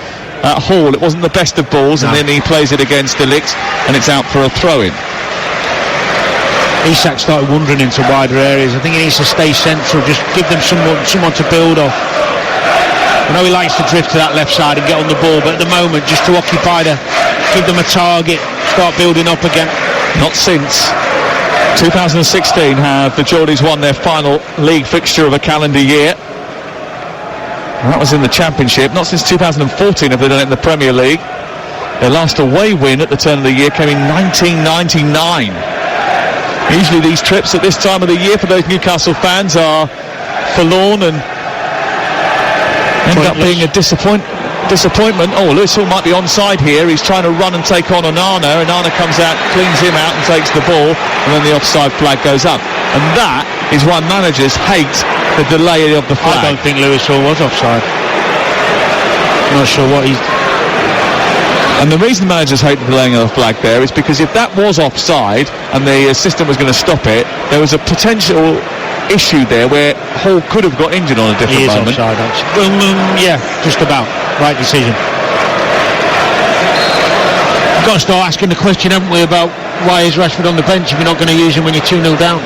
Hall. It wasn't the best of balls, and then he plays it against De Ligt, and it's out for a throw-in. Isak started wandering into wider areas. I think he needs to stay central, just give them someone to build off. I know he likes to drift to that left side and get on the ball, but at the moment, just to occupy give them a target, start building up again. Not since 2016 have the Geordies won their final league fixture of a calendar year. And that was in the Championship. Not since 2014 have they done it in the Premier League. Their last away win at the turn of the year came in 1999. Usually these trips at this time of the year for those Newcastle fans are forlorn and end up being a disappointment. Oh, Lewis Hall might be onside here. He's trying to run and take on Onana. Onana comes out, cleans him out and takes the ball, and then the offside flag goes up. And that is why managers hate the delay of the flag. I don't think Lewis Hall was offside. I'm not sure what he's... And the reason managers hate the delaying of the flag there is because if that was offside and the assistant was going to stop it, there was a potential issue there where Hall could have got injured on a different moment. Offside, actually. Yeah, just about. Right decision. We've got to start asking the question, haven't we, about why is Rashford on the bench if you're not going to use him when you're 2-0 down?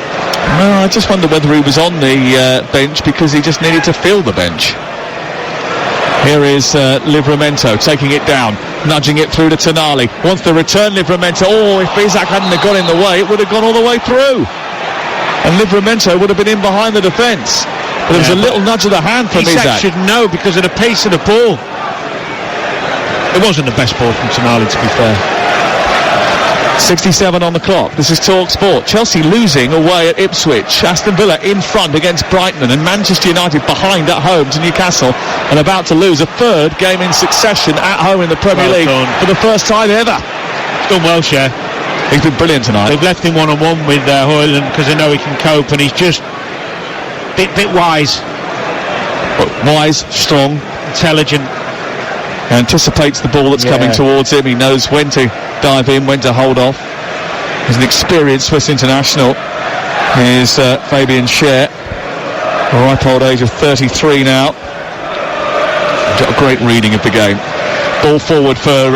No, I just wonder whether he was on the bench because he just needed to fill the bench. Here is Livramento taking it down, nudging it through to Tonali. Wants to return Livramento. Oh, if Isak hadn't have got in the way, it would have gone all the way through. And Livramento would have been in behind the defence. But there was a little nudge of the hand from Isak. Isak should know because of the pace of the ball. It wasn't the best ball from Tonali, to be fair. 67 on the clock. This is Talk Sport. Chelsea losing away at Ipswich. Aston Villa in front against Brighton, and Manchester United behind at home to Newcastle and about to lose a third game in succession at home in the Premier League for the first time ever. He's done well, Cher. He's been brilliant tonight. They've left him one-on-one with Højlund because they know he can cope, and he's just bit wise. Wise, strong, intelligent. Anticipates the ball that's coming towards him. He knows when to dive in, when to hold off. He's an experienced Swiss international. Here's Fabian Schär. A ripe old age of 33 now. Got a great reading of the game. Ball forward for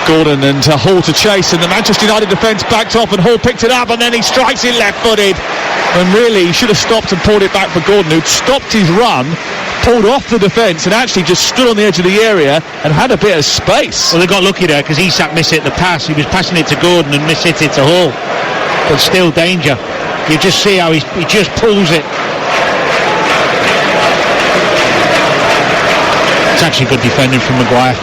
Gordon and Hall to chase, and the Manchester United defence backed off, and Hall picked it up, and then he strikes it left-footed. And really, he should have stopped and pulled it back for Gordon, who'd stopped his run, pulled off the defence, and actually just stood on the edge of the area and had a bit of space. Well, they got lucky there because Isak mishit the pass. He was passing it to Gordon and mishit it to Hall, but still danger. You just see how he just pulls it. It's actually good defending from Maguire.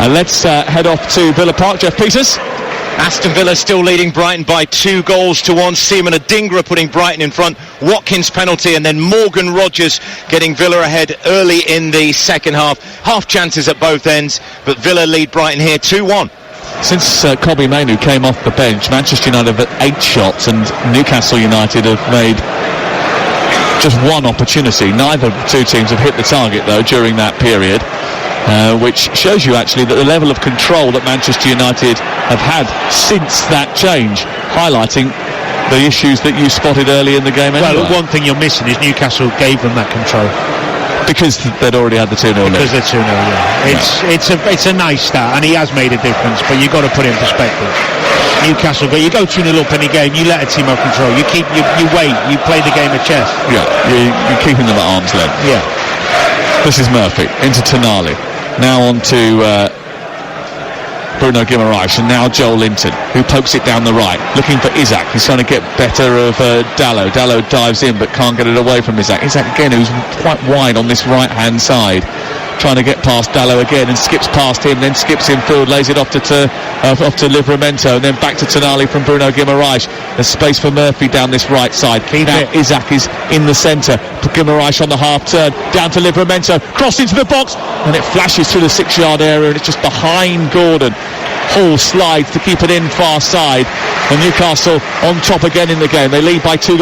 Let's head off to Villa Park. Jeff Peters. Aston Villa still leading Brighton by 2-1. Seaman Adingra putting Brighton in front. Watkins penalty, and then Morgan Rogers getting Villa ahead early in the second half. Half chances at both ends, but Villa lead Brighton here 2-1. Since Kobbie Mainoo came off the bench, Manchester United have had 8 shots, and Newcastle United have made just one opportunity. Neither of the two teams have hit the target, though, during that period. Which shows you actually that the level of control that Manchester United have had since that change, highlighting the issues that you spotted early in the game anyway. Well, one thing you're missing is Newcastle gave them that control. Because they'd already had the 2-0 lead. Because they're 2-0, yeah. It's a nice start, and he has made a difference, but you've got to put it in perspective. Newcastle, but you go 2-0 up any game, you let a team have control, you wait, you play the game of chess. Yeah, you're keeping them at arm's length. Yeah. This is Murphy into Tonali. Now on to Bruno Guimaraes, and now Joel Linton, who pokes it down the right, looking for Isak. He's trying to get better of Dalot. Dalot dives in but can't get it away from Isak. Isak again, who's quite wide on this right-hand side, trying to get past Dalot again, and skips past him, then skips infield, lays it off to Livramento, and then back to Tonali from Bruno Guimaraes. There's space for Murphy down this right side. Now Isak is in the centre. Guimaraes on the half turn, down to Livramento, cross into the box, and it flashes through the 6-yard area, and it's just behind Gordon. Hall slides to keep it in far side, and Newcastle on top again in the game. They lead by 2-0.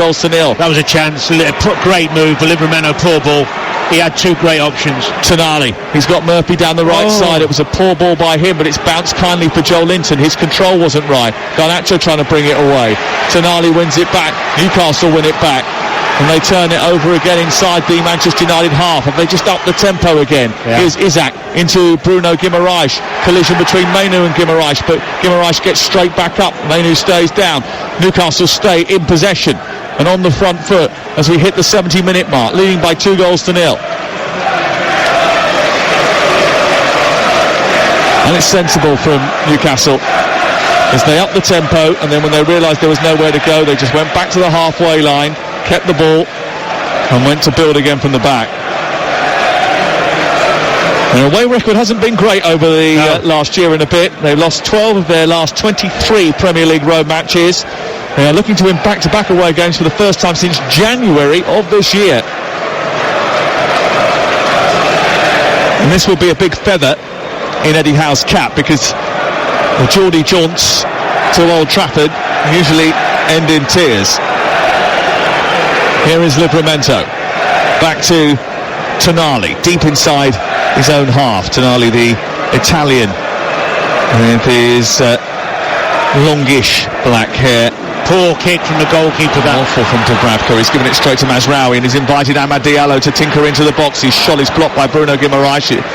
That was a chance, great move for Livramento, poor ball. He had 2 great options. Tonali, he's got Murphy down the right side. It was a poor ball by him, but it's bounced kindly for Joel Linton. His control wasn't right. Garnacho trying to bring it away. Tonali wins it back. Newcastle win it back, and they turn it over again inside the Manchester United half. Have they just upped the tempo again? Yeah. Here's Isak into Bruno Guimaraes. Collision between Mainoo and Guimaraes, but Guimaraes gets straight back up. Mainoo stays down. Newcastle stay in possession and on the front foot as we hit the 70-minute mark, leading by 2-0. And it's sensible from Newcastle as they up the tempo, and then when they realised there was nowhere to go, they just went back to the halfway line, kept the ball, and went to build again from the back. Their away record hasn't been great over the last year and a bit. They've lost 12 of their last 23 Premier League road matches. They are looking to win back-to-back away games for the first time since January of this year. And this will be a big feather in Eddie Howe's cap, because the Geordie jaunts to Old Trafford usually end in tears. Here is Livramento. Back to Tonali, deep inside his own half. Tonali, the Italian, with his longish black hair. Poor kick from the goalkeeper. Awful from Dubravka. He's given it straight to Mazraoui, and he's invited Amad Diallo to tinker into the box. His shot is blocked by Bruno Guimaraes. It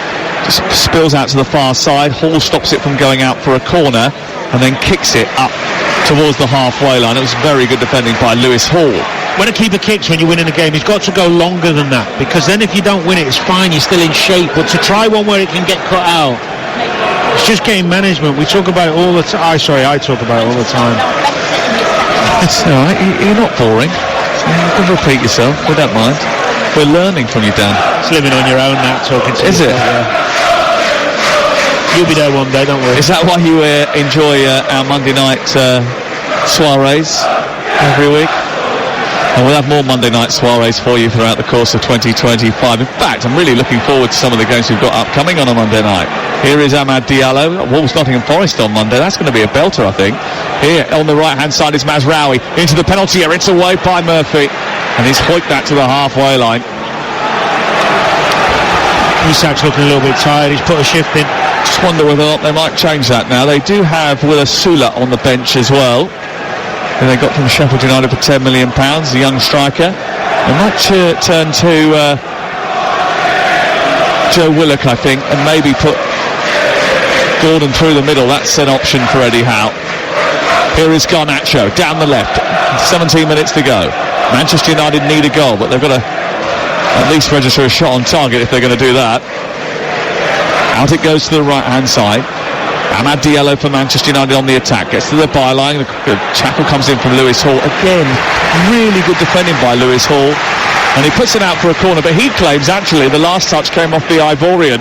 just spills out to the far side. Hall stops it from going out for a corner, and then kicks it up towards the halfway line. It was very good defending by Lewis Hall. When a keeper kicks when you're winning a game, he's got to go longer than that, because then if you don't win it, it's fine, you're still in shape. But to try one where it can get cut out, it's just game management. We talk about it all the time. I talk about it all the time. It's all right, you're not boring. You can repeat yourself, we don't mind. We're learning from you, Dan. It's living on your own now, talking to Is it? Yeah. You'll be there one day, don't worry. Is that why you enjoy our Monday night soirees every week? And we'll have more Monday night soirees for you throughout the course of 2025. In fact, I'm really looking forward to some of the games we've got upcoming on a Monday night. Here is Amad Diallo. Wolves Nottingham Forest on Monday. That's going to be a belter, I think. Here on the right-hand side is Mazraoui into the penalty area. It's away by Murphy, and he's hoiked that to the halfway line. Isak's looking a little bit tired. He's put a shift in. Just wonder whether or not they might change that now. They do have Willa Sula on the bench as well, who they got from Sheffield United for £10 million, a young striker. They might turn to Joe Willock, I think, and maybe put Gordon through the middle. That's an option for Eddie Howe. Here is Garnacho down the left. 17 minutes to go. Manchester United need a goal, but they've got to at least register a shot on target if they're going to do that. Out it goes to the right-hand side. Amad Diallo for Manchester United on the attack. Gets to the byline. The tackle comes in from Lewis Hall. Again, really good defending by Lewis Hall. And he puts it out for a corner, but he claims actually the last touch came off the Ivorian.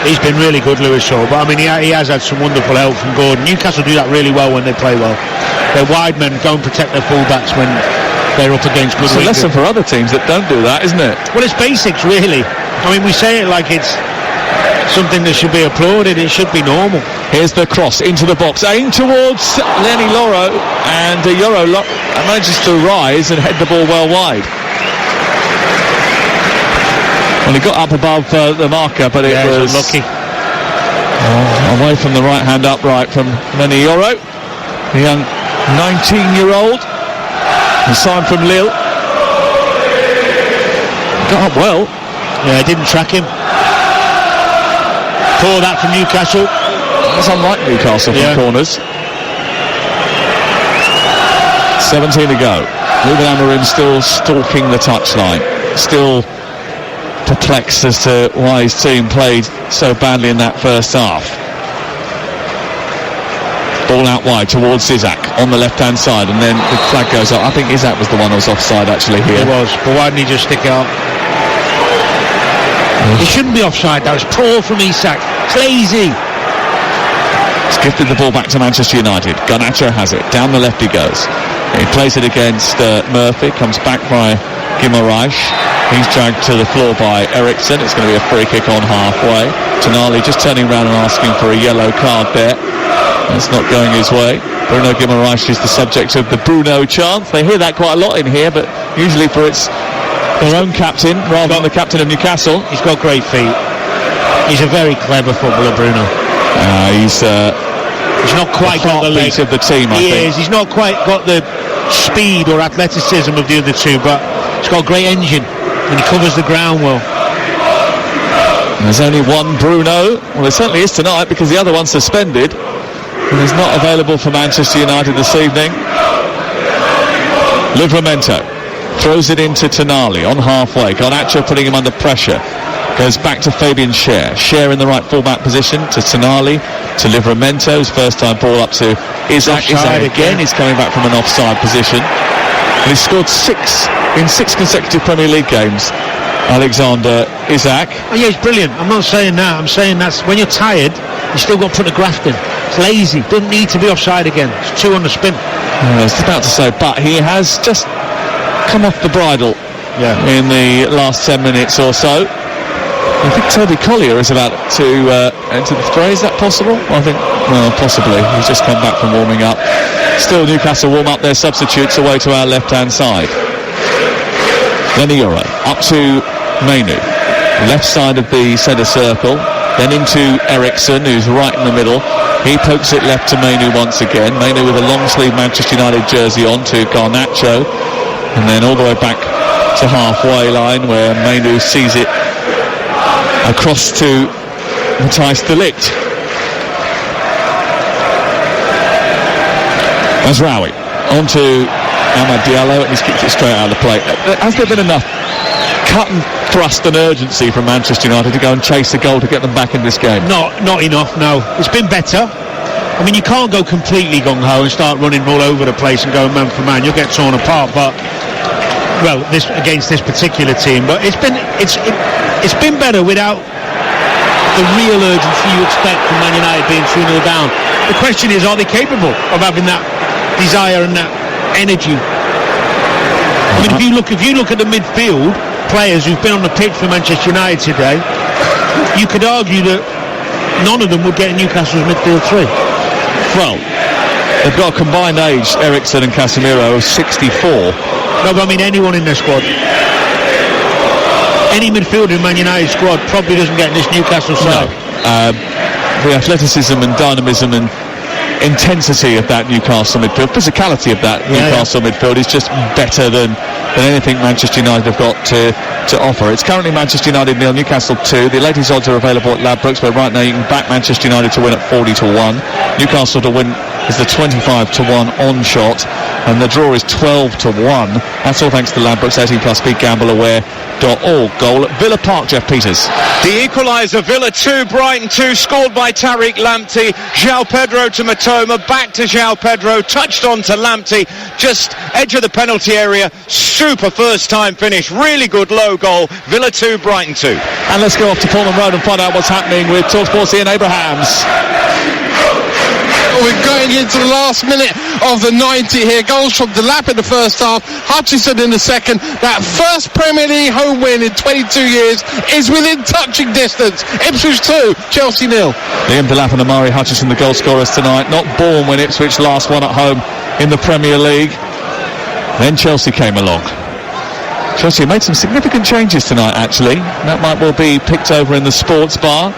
He's been really good, Lewis Hall, but I mean he has had some wonderful help from Gordon. Newcastle do that really well when they play well. Their wide men don't protect their full-backs when they're up against good. It's a lesson for other teams that don't do that, isn't it? Well, it's basics, really. I mean, we say it like it's something that should be applauded. It should be normal. Here's the cross into the box, aimed towards Lenny Loro, and Yoro manages to rise and head the ball well wide. Well, he got up above the marker, but it was unlucky. Away from the right-hand upright from Lenny Yoro, the young 19-year-old, who signed from Lille. Got up well. Yeah, didn't track him. Poor that from Newcastle. That's unlike Newcastle from corners. 17 to go. Ruben Amorim still stalking the touchline. Still perplexed as to why his team played so badly in that first half. Ball out wide towards Isaac on the left-hand side, and then the flag goes up. I think Isaac was the one who was offside actually here. He was, but why didn't he just stick it up? He shouldn't be offside. That was poor from Isaac. It's lazy. He's gifted the ball back to Manchester United. Garnacho has it. Down the left he goes. He plays it against Murphy. Comes back by Guimaraes. He's dragged to the floor by Eriksson. It's going to be a free kick on halfway. Tonali just turning around and asking for a yellow card there. It's not going his way. Bruno Guimaraes is the subject of the Bruno chant. They hear that quite a lot in here, but usually for their own captain rather than the captain of Newcastle. He's got great feet. He's a very clever footballer, Bruno. He's not quite got the leg of the team. I think he's not quite got the speed or athleticism of the other two, but he's got a great engine and he covers the ground well. There's only one Bruno. Well, there certainly is tonight because the other one's suspended and is not available for Manchester United this evening. Livramento throws it into Tonali on halfway. Garnacho putting him under pressure. Goes back to Fabian Schär. Schär in the right full-back position to Tonali, to Livramento's first time ball up to Isaac. Isaac again. He's coming back from an offside position. And he's scored 6 in 6 consecutive Premier League games. Alexander Isaac. Oh yeah, he's brilliant. I'm not saying that. I'm saying that's when you're tired, you still got to put the graft in. It's lazy. Doesn't need to be offside again. It's 2 on the spin. I was about to say, but he has just come off the bridle in the last 10 minutes or so. I think Toby Collier is about to enter the fray. Is that possible? I think, well, possibly. He's just come back from warming up. Still, Newcastle warm up their substitutes away to our left-hand side. Lenny Yoro up to Mainu, left side of the centre circle, then into Eriksson, who's right in the middle. He pokes it left to Mainu once again. Mainu with a long-sleeve Manchester United jersey on to Garnacho, and then all the way back to halfway line where Mainu sees it across to Matthijs de Ligt. Mazraoui on to Amad Diallo, and he's kicked it straight out of the play. Has there been enough cut and thrust and urgency from Manchester United to go and chase a goal to get them back in this game? Not enough, no. It's been better. I mean, you can't go completely gung-ho and start running all over the place and going man for man. You'll get torn apart, but this against this particular team. But it's been better without the real urgency you expect from Man United being 2-0 down. The question is, are they capable of having that desire and that energy? I mean, if you look at the midfield players who've been on the pitch for Manchester United today, you could argue that none of them would get in Newcastle's midfield 3. Well, they've got a combined age, Eriksson and Casemiro, of 64. No, but I mean anyone in their squad. Any midfielder in Man United squad probably doesn't get in this Newcastle side. No. The athleticism and dynamism and intensity of that Newcastle midfield, physicality of that Newcastle midfield is just better than anything Manchester United have got to offer. It's currently Manchester United 0, Newcastle 2. The latest odds are available at Ladbrokes, but right now you can back Manchester United to win at 40-1. Newcastle to win is the 25-1 on shot, and the draw is 12-1. That's all thanks to Ladbrokes, 18+ BeGambleAware.org. Goal at Villa Park, Jeff Peters. The equaliser, Villa 2, Brighton 2, scored by Tariq Lamptey. João Pedro to Matoma, back to João Pedro, touched on to Lamptey, just edge of the penalty area. Super first time finish, really good low goal. Villa 2, Brighton 2. And let's go off to Pullman Road and find out what's happening with TalkSport's Ian Abrahams. We're going into the last minute of the 90 here. Goals from Delap in the first half, Hutchinson in the second. That first Premier League home win in 22 years is within touching distance. Ipswich 2, Chelsea 0. Liam Delap and Amari Hutchinson, the goal scorers tonight. Not born when Ipswich last won at home in the Premier League. Then Chelsea came along. Chelsea made some significant changes tonight, actually. That might well be picked over in the sports bar.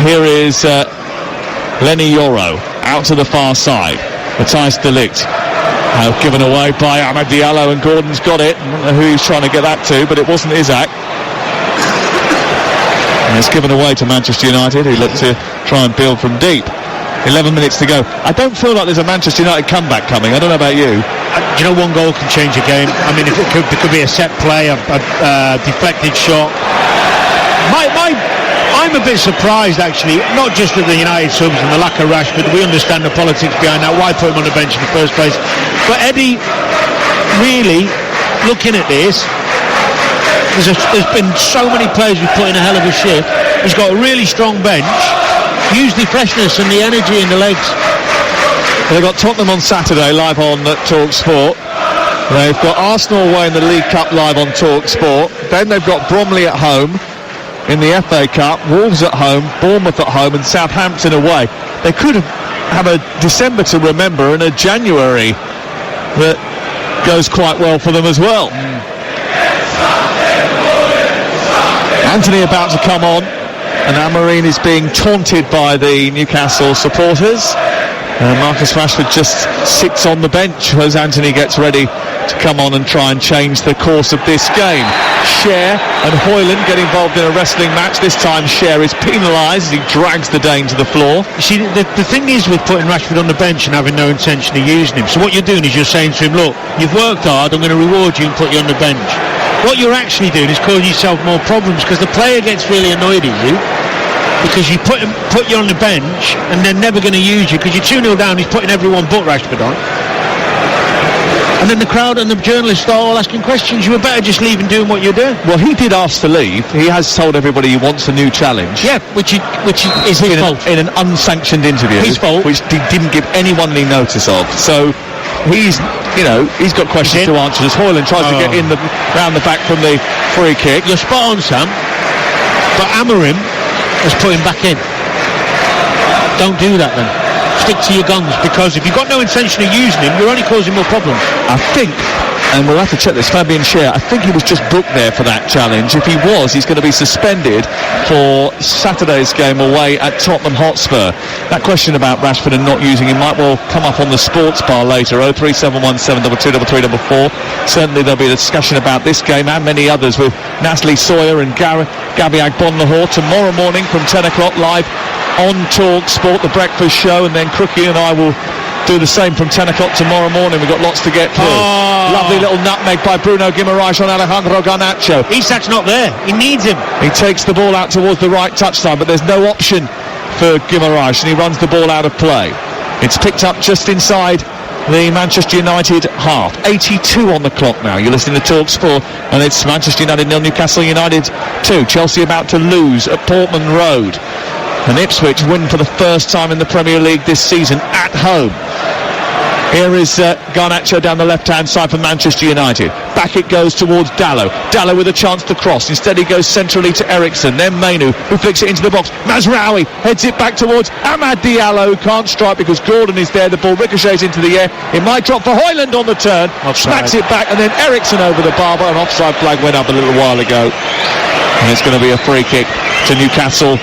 Here is Lenny Yoro out to the far side. Matthijs de Ligt given away by Amad Diallo, and Gordon's got it. I don't know who he's trying to get that to, but it wasn't Isaac. And it's given away to Manchester United, who look to try and build from deep. 11 minutes to go. I don't feel like there's a Manchester United comeback coming. I don't know about you. Do you know, one goal can change a game? I mean, it could be a set play, a deflected shot. I'm a bit surprised, actually, not just at the United subs and the lack of Rashford. We understand the politics behind that. Why put him on the bench in the first place? But Eddie, really, looking at this, there's been so many players who've put in a hell of a shift. He's got a really strong bench. Use the freshness and the energy in the legs. They've got Tottenham on Saturday live on TalkSport. They've got Arsenal away in the League Cup live on TalkSport. Then they've got Bromley at home in the FA Cup, Wolves at home, Bournemouth at home, and Southampton away. They could have a December to remember and a January that goes quite well for them as well. Anthony about to come on, and Amorim is being taunted by the Newcastle supporters. Marcus Rashford just sits on the bench as Anthony gets ready to come on and try and change the course of this game. Cher and Højlund get involved in a wrestling match. This time Cher is penalised as he drags the Dane to the floor. You see, the thing is with putting Rashford on the bench and having no intention of using him, so what you're doing is you're saying to him, look, you've worked hard, I'm going to reward you and put you on the bench. What you're actually doing is causing yourself more problems, because the player gets really annoyed at you because you put you on the bench and they're never going to use you because you're 2-0 down. He's putting everyone but Rashford on, and then the crowd and the journalists start all asking questions. You were better just leave and doing what you're doing. Well, he did ask to leave. He has told everybody he wants a new challenge. Yeah, which is his fault. In an unsanctioned interview. His fault. Which he didn't give anyone any notice of. So he's got questions to answer as Højlund tries to get in round the back from the free kick. You're spot on, Sam. But Amorim has put him back in. Don't do that then. Stick to your guns, because if you've got no intention of using him, you're only causing more problems. I think, and we'll have to check this, Fabian Cher, I think he was just booked there for that challenge. If he was, he's going to be suspended for Saturday's game away at Tottenham Hotspur. That question about Rashford and not using him might well come up on the sports bar later. 03717223344. Certainly there'll be a discussion about this game and many others with Natalie Sawyer and Gabby Agbonlahor tomorrow morning from 10 o'clock live on TalkSport, the breakfast show, and then Crookie and I will do the same from 10 o'clock tomorrow morning. We've got lots to get through. Lovely little nutmeg by Bruno Guimaraes on Alejandro Garnacho. Isak's not there. He needs him. He takes the ball out towards the right touchline, but there's no option for Guimaraes, and he runs the ball out of play. It's picked up just inside the Manchester United half. 82 on the clock now. You're listening to TalkSport, and it's Manchester United 0, Newcastle United 2. Chelsea about to lose at Portman Road. And Ipswich win for the first time in the Premier League this season at home. Here is Garnacho down the left-hand side for Manchester United. Back it goes towards Dalot. Dalot with a chance to cross. Instead he goes centrally to Eriksson. Then Mainu, who flicks it into the box. Mazraoui heads it back towards Amad Diallo, who can't strike because Gordon is there. The ball ricochets into the air. It might drop for Højlund on the turn. Offside. Smacks it back, and then Eriksson over the bar. But an offside flag went up a little while ago. And it's going to be a free kick to Newcastle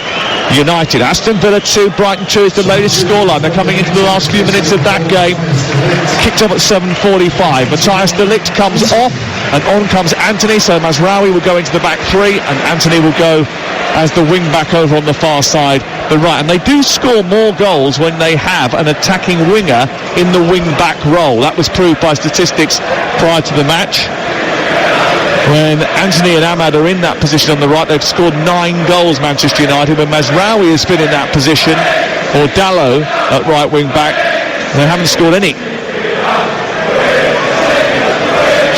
United. Aston Villa 2, Brighton 2 is the latest scoreline. They're coming into the last few minutes of that game. Kicked off at 7:45. Matthias de Ligt comes off, and on comes Anthony. So Mazraoui will go into the back three, and Anthony will go as the wing back over on the far side, the right. And they do score more goals when they have an attacking winger in the wing back role. That was proved by statistics prior to the match. When Anthony and Ahmad are in that position on the right, they've scored 9 goals, Manchester United. When Mazraoui has been in that position, or Dalot at right wing back, they haven't scored any.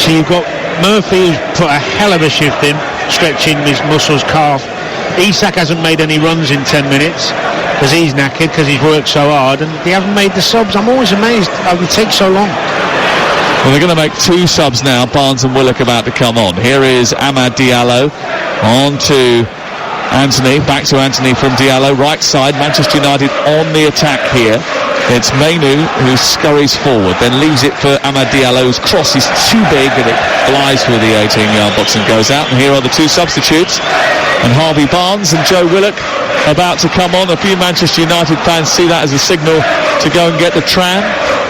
So you've got Murphy, who's put a hell of a shift in, stretching his muscles, calf. Isak hasn't made any runs in 10 minutes because he's knackered, because he's worked so hard, and they haven't made the subs. I'm always amazed how it takes so long. Well, they're going to make 2 subs now. Barnes and Willock about to come on. Here is Amad Diallo on to Anthony, back to Anthony from Diallo, right side. Manchester United on the attack here. It's Mainu who scurries forward, then leaves it for Amad Diallo, whose cross is too big and it flies through the 18-yard box and goes out. And here are the 2 substitutes. And Harvey Barnes and Joe Willock about to come on. A few Manchester United fans see that as a signal to go and get the tram.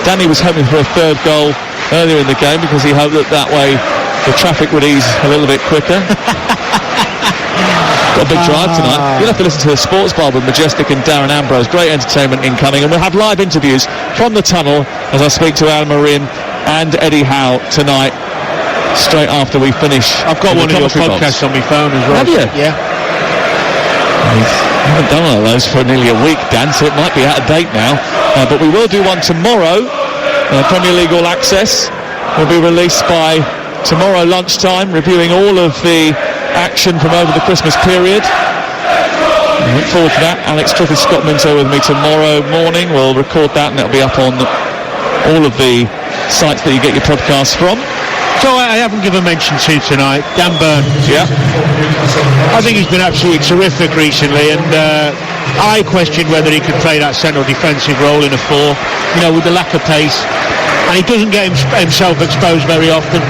Danny was hoping for a 3rd goal earlier in the game because he hoped that way the traffic would ease a little bit quicker. Got a big drive tonight. You'll have to listen to the Sports Bar with Majestic and Darren Ambrose. Great entertainment incoming, and we'll have live interviews from the tunnel as I speak to Al Marin and Eddie Howe tonight, straight after we finish. I've got one of your podcasts on my phone as well. Have you? Yeah. I haven't done one of those for nearly a week, Dan, so it might be out of date now. But we will do one tomorrow. Premier League All Access will be released by tomorrow lunchtime, reviewing all of the action from over the Christmas period. I look forward to that. Alex Clifford, Scott Minto with me tomorrow morning. We'll record that and it'll be up on all of the sites that you get your podcasts from. So I haven't given mention to tonight, Dan Burn. Yeah. I think he's been absolutely terrific recently, and I questioned whether he could play that central defensive role in a 4, with the lack of pace. And he doesn't get himself exposed very often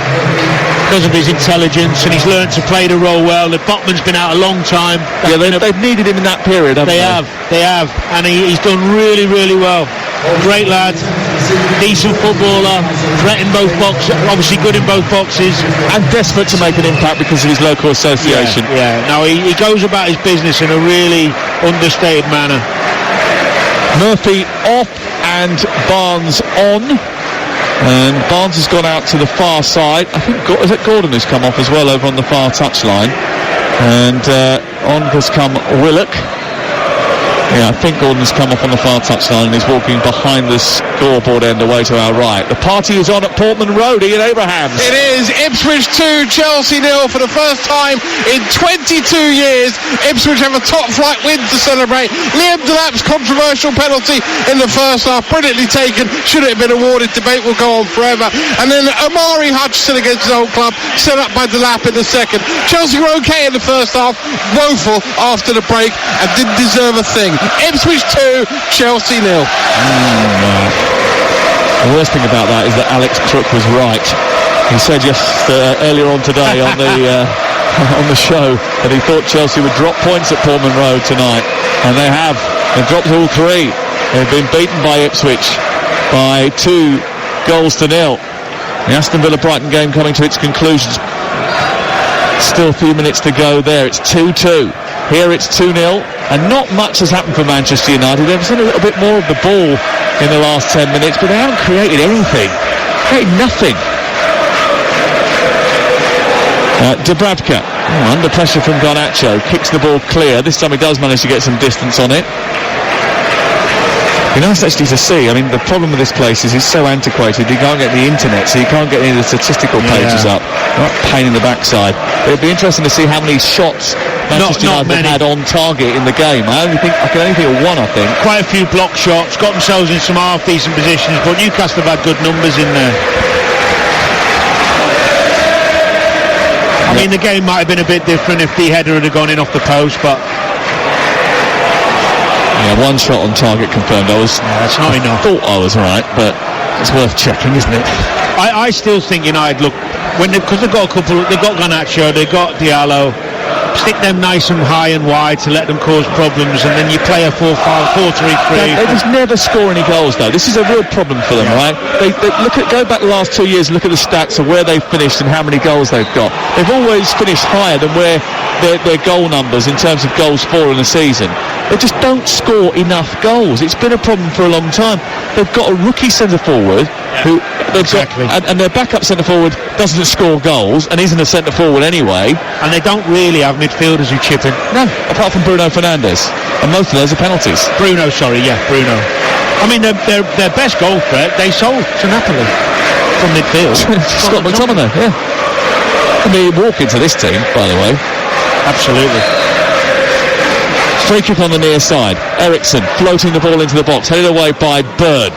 because of his intelligence, and he's learned to play the role well. The Botman's been out a long time. Yeah, they've needed him in that period, haven't they? They have, and he's done really, really well. Great lad, decent footballer, threat in both boxes, obviously good in both boxes, and desperate to make an impact because of his local association. Yeah. No, he goes about his business in a really understated manner. Murphy off and Barnes on. And Barnes has gone out to the far side. I think, is it Gordon who's come off as well over on the far touchline? And on has come Willock. Yeah, I think Gordon's come off on the far touchline and he's walking behind the scoreboard end away to our right. The party is on at Portman Road, Ian Abrahams. It is Ipswich 2, Chelsea 0 for the first time in 22 years. Ipswich have a top flight win to celebrate. Liam Delap's controversial penalty in the first half, brilliantly taken. Should it have been awarded? Debate will go on forever. And then Omari Hutchinson against his old club, set up by Delap in the second. Chelsea were okay in the first half, woeful after the break, and didn't deserve a thing. Ipswich 2, Chelsea 0. The worst thing about that is that Alex Crook was right. He said just earlier on today on the on the show that he thought Chelsea would drop points at Portman Road tonight, and they have. They've dropped all 3. They've been beaten by Ipswich by 2 goals to 0. The Aston Villa Brighton game coming to its conclusion. Still a few minutes to go there. It's 2-2. Here it's 2-0, and not much has happened for Manchester United. They've seen a little bit more of the ball in the last 10 minutes, but they haven't created anything. Created nothing. Dubravka, under pressure from Garnacho, kicks the ball clear. This time he does manage to get some distance on it. It'd be nice actually to see. I mean, the problem with this place is it's so antiquated. You can't get the internet, so you can't get any of the statistical pages up. Not pain in the backside. It'd be interesting to see how many shots Manchester United had on target in the game. I can only think of 1, I think. Quite a few block shots, got themselves in some half-decent positions, but Newcastle have had good numbers in there. I mean, the game might have been a bit different if the header had gone in off the post, but... Yeah, 1 shot on target confirmed. That's not enough. I thought I was right, but it's worth checking, isn't it? I still think United look, because they've got a couple, they've got Garnacho, they've got Diallo, stick them nice and high and wide to let them cause problems, and then you play a 4-3-3. They just never score any goals, though. This is a real problem for them, right? They go back the last 2 years and look at the stats of where they've finished and how many goals they've got. They've always finished higher than where their goal numbers in terms of goals for in a season. They just don't score enough goals. It's been a problem for a long time. They've got a rookie centre forward who and their backup centre forward doesn't score goals and isn't a centre forward anyway. And they don't really have midfielders who chip in. No, apart from Bruno Fernandes, and most of those are penalties. Bruno. I mean, their best goal threat they sold to Napoli from midfield. Scott McTominay, yeah. I mean, walk into this team, by the way. Absolutely. Free kick on the near side. Eriksson floating the ball into the box, headed away by Bird.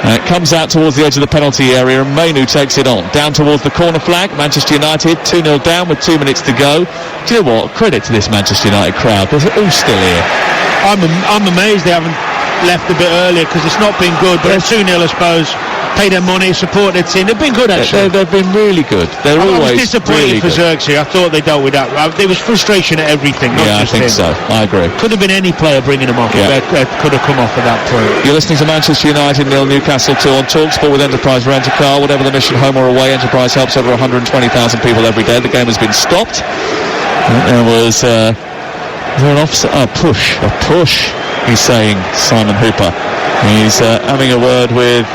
It comes out towards the edge of the penalty area, and Mainu takes it on. Down towards the corner flag. Manchester United 2-0 down with 2 minutes to go. Do you know what? Credit to this Manchester United crowd. They're all still here. I'm amazed they haven't left a bit earlier, because it's not been good, but it's 2-0, I suppose. Pay their money, support their team. They've been good, actually. They've been really good. They're always disappointed really for Xerxes. I thought they dealt with that. There was frustration at everything. Yeah, I think so. I agree. Could have been any player bringing them off. Yeah. Could have come off at that point. You're listening to Manchester United 0, Newcastle 2 on TalkSport with Enterprise Rent a Car. Whatever the mission, home or away, Enterprise helps over 120,000 people every day. The game has been stopped. There was an offside. A push. He's saying, Simon Hooper. He's having a word with.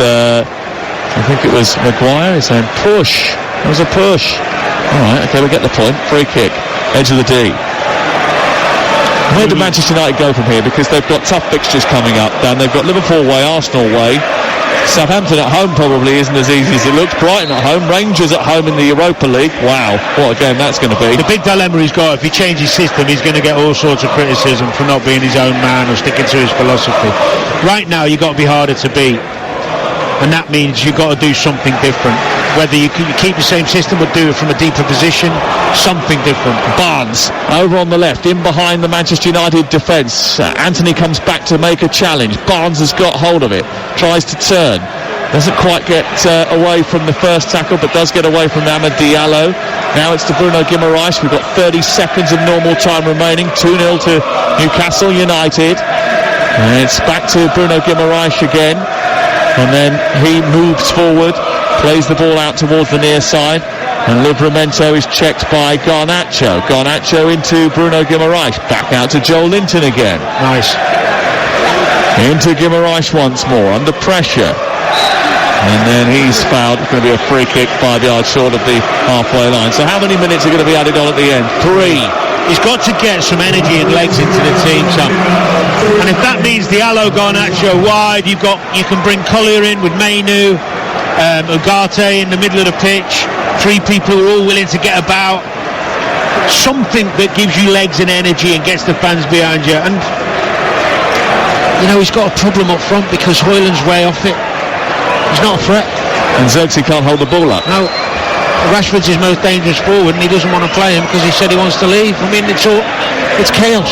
I think it was Maguire. He's saying push. It was a push. All right, okay, we get the point. Free kick, edge of the D. Where do Manchester United go from here? Because they've got tough fixtures coming up. Dan, they've got Liverpool away, Arsenal away. Southampton at home probably isn't as easy as it looks. Brighton at home, Rangers at home in the Europa League. Wow, what a game that's going to be. The big dilemma he's got, if he changes system, he's going to get all sorts of criticism for not being his own man or sticking to his philosophy. Right now, you've got to be harder to beat. And that means you've got to do something different. Whether you keep the same system or do it from a deeper position, something different. Barnes over on the left, in behind the Manchester United defence. Anthony comes back to make a challenge. Barnes has got hold of it, tries to turn. Doesn't quite get away from the first tackle, but does get away from Amad Diallo. Now it's to Bruno Guimaraes. We've got 30 seconds of normal time remaining. 2-0 to Newcastle United. And it's back to Bruno Guimaraes again. And then he moves forward, plays the ball out towards the near side, and Livramento is checked by Garnacho. Garnacho into Bruno Guimaraes, back out to Joel Linton again. Nice. Into Guimaraes once more, under pressure. And then he's fouled. It's going to be a free kick 5 yards short of the halfway line. So how many minutes are going to be added on at the end? 3. He's got to get some energy and legs into the team, Sam. And if that means Diallo, Garnacho wide, you can bring Collier in with Mainu, Ugarte in the middle of the pitch. 3 people who are all willing to get about. Something that gives you legs and energy and gets the fans behind you. And he's got a problem up front because Højlund's way off it. He's not a threat. And Xerxes can't hold the ball up. No. Rashford's his most dangerous forward, and he doesn't want to play him because he said he wants to leave. I mean, it's chaos.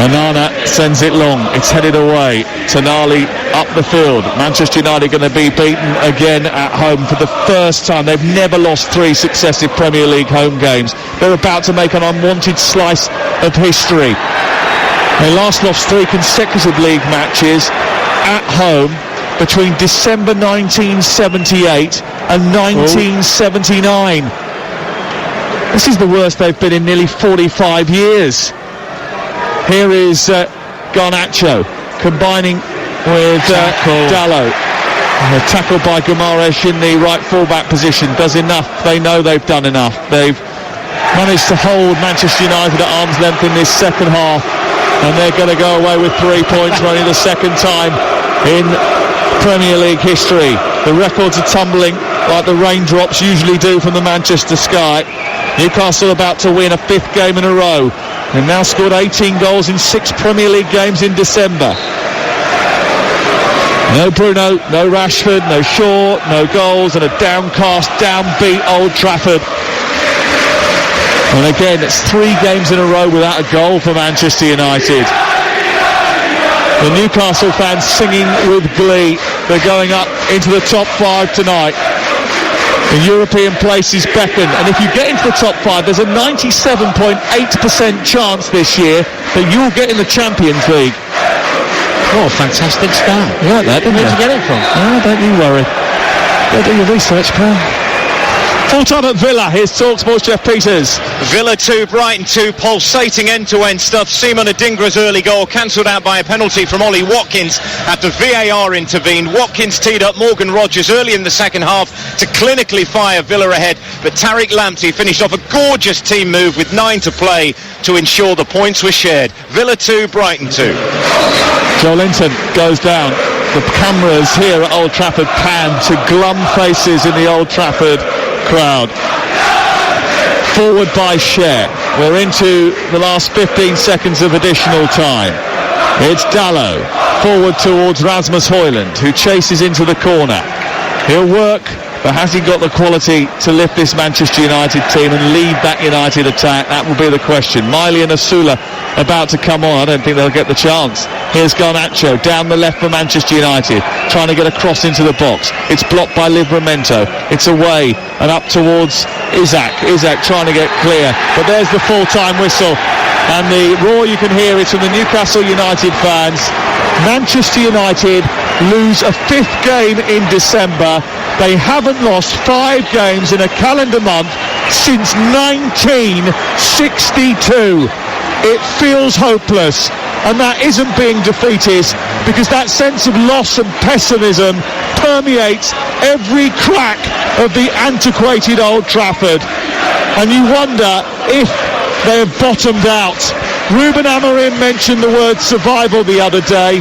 Onana sends it long. It's headed away. Tonali up the field. Manchester United going to be beaten again at home for the first time. They've never lost 3 successive Premier League home games. They're about to make an unwanted slice of history. They last lost 3 consecutive league matches at home between December 1978 and 1979. This is the worst they've been in nearly 45 years. Here is Garnacho combining with Dallo. A tackle by Guimaraes in the right full-back position does enough. They know they've done enough. They've managed to hold Manchester United at arm's length in this second half, and they're going to go away with 3 points for only the second time in Premier League history. The records are tumbling like the raindrops usually do from the Manchester sky. Newcastle about to win a 5th game in a row. They've now scored 18 goals in 6 Premier League games in December. No Bruno, no Rashford, no Shaw, no goals, and a downcast, downbeat Old Trafford. And again, it's 3 games in a row without a goal for Manchester United. The Newcastle fans singing with glee. They're going up into the top 5 tonight. The European places beckon, and if you get into the top 5, there's a 97.8% chance this year that you'll get in the Champions League. Oh, fantastic start. You like that, didn't you? Where'd you get it from? Oh, don't you worry. Go do your research, pal. Full time at Villa. Here's TalkSport's Jeff Peters. Villa 2, Brighton 2, pulsating end-to-end stuff. Simon Adingra's early goal cancelled out by a penalty from Ollie Watkins after VAR intervened. Watkins teed up Morgan Rogers early in the second half to clinically fire Villa ahead, but Tariq Lamptey finished off a gorgeous team move with 9 to play to ensure the points were shared. Villa 2, Brighton 2. Joe Linton goes down. The cameras here at Old Trafford pan to glum faces in the Old Trafford crowd. Forward by Cher. We're into the last 15 seconds of additional time. It's Dalot forward towards Rasmus Højlund, who chases into the corner. He'll work, but has he got the quality to lift this Manchester United team and lead that United attack? That will be the question. Miley and Asula about to come on. I don't think they'll get the chance. Here's Garnacho down the left for Manchester United, trying to get a cross into the box. It's blocked by Livramento. It's away and up towards Isaac. Isaac trying to get clear, but there's the full-time whistle, and the roar you can hear is from the Newcastle United fans. Manchester United lose a 5th game in December. They haven't lost 5 games in a calendar month since 1962. It feels hopeless, and that isn't being defeatist, because that sense of loss and pessimism permeates every crack of the antiquated Old Trafford, and you wonder if they have bottomed out. Ruben Amorim mentioned the word survival the other day.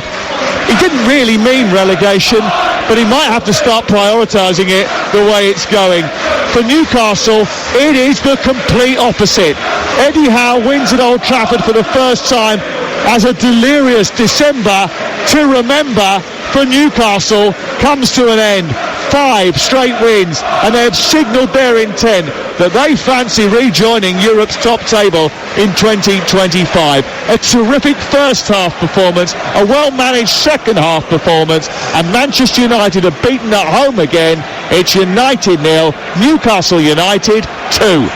He didn't really mean relegation, but he might have to start prioritising it the way it's going. For Newcastle, it is the complete opposite. Eddie Howe wins at Old Trafford for the first time as a delirious December to remember for Newcastle comes to an end. 5 straight wins, and they have signalled their intent that they fancy rejoining Europe's top table in 2025. A terrific first half performance, a well-managed second half performance, and Manchester United are beaten at home again. It's United 0, Newcastle United 2.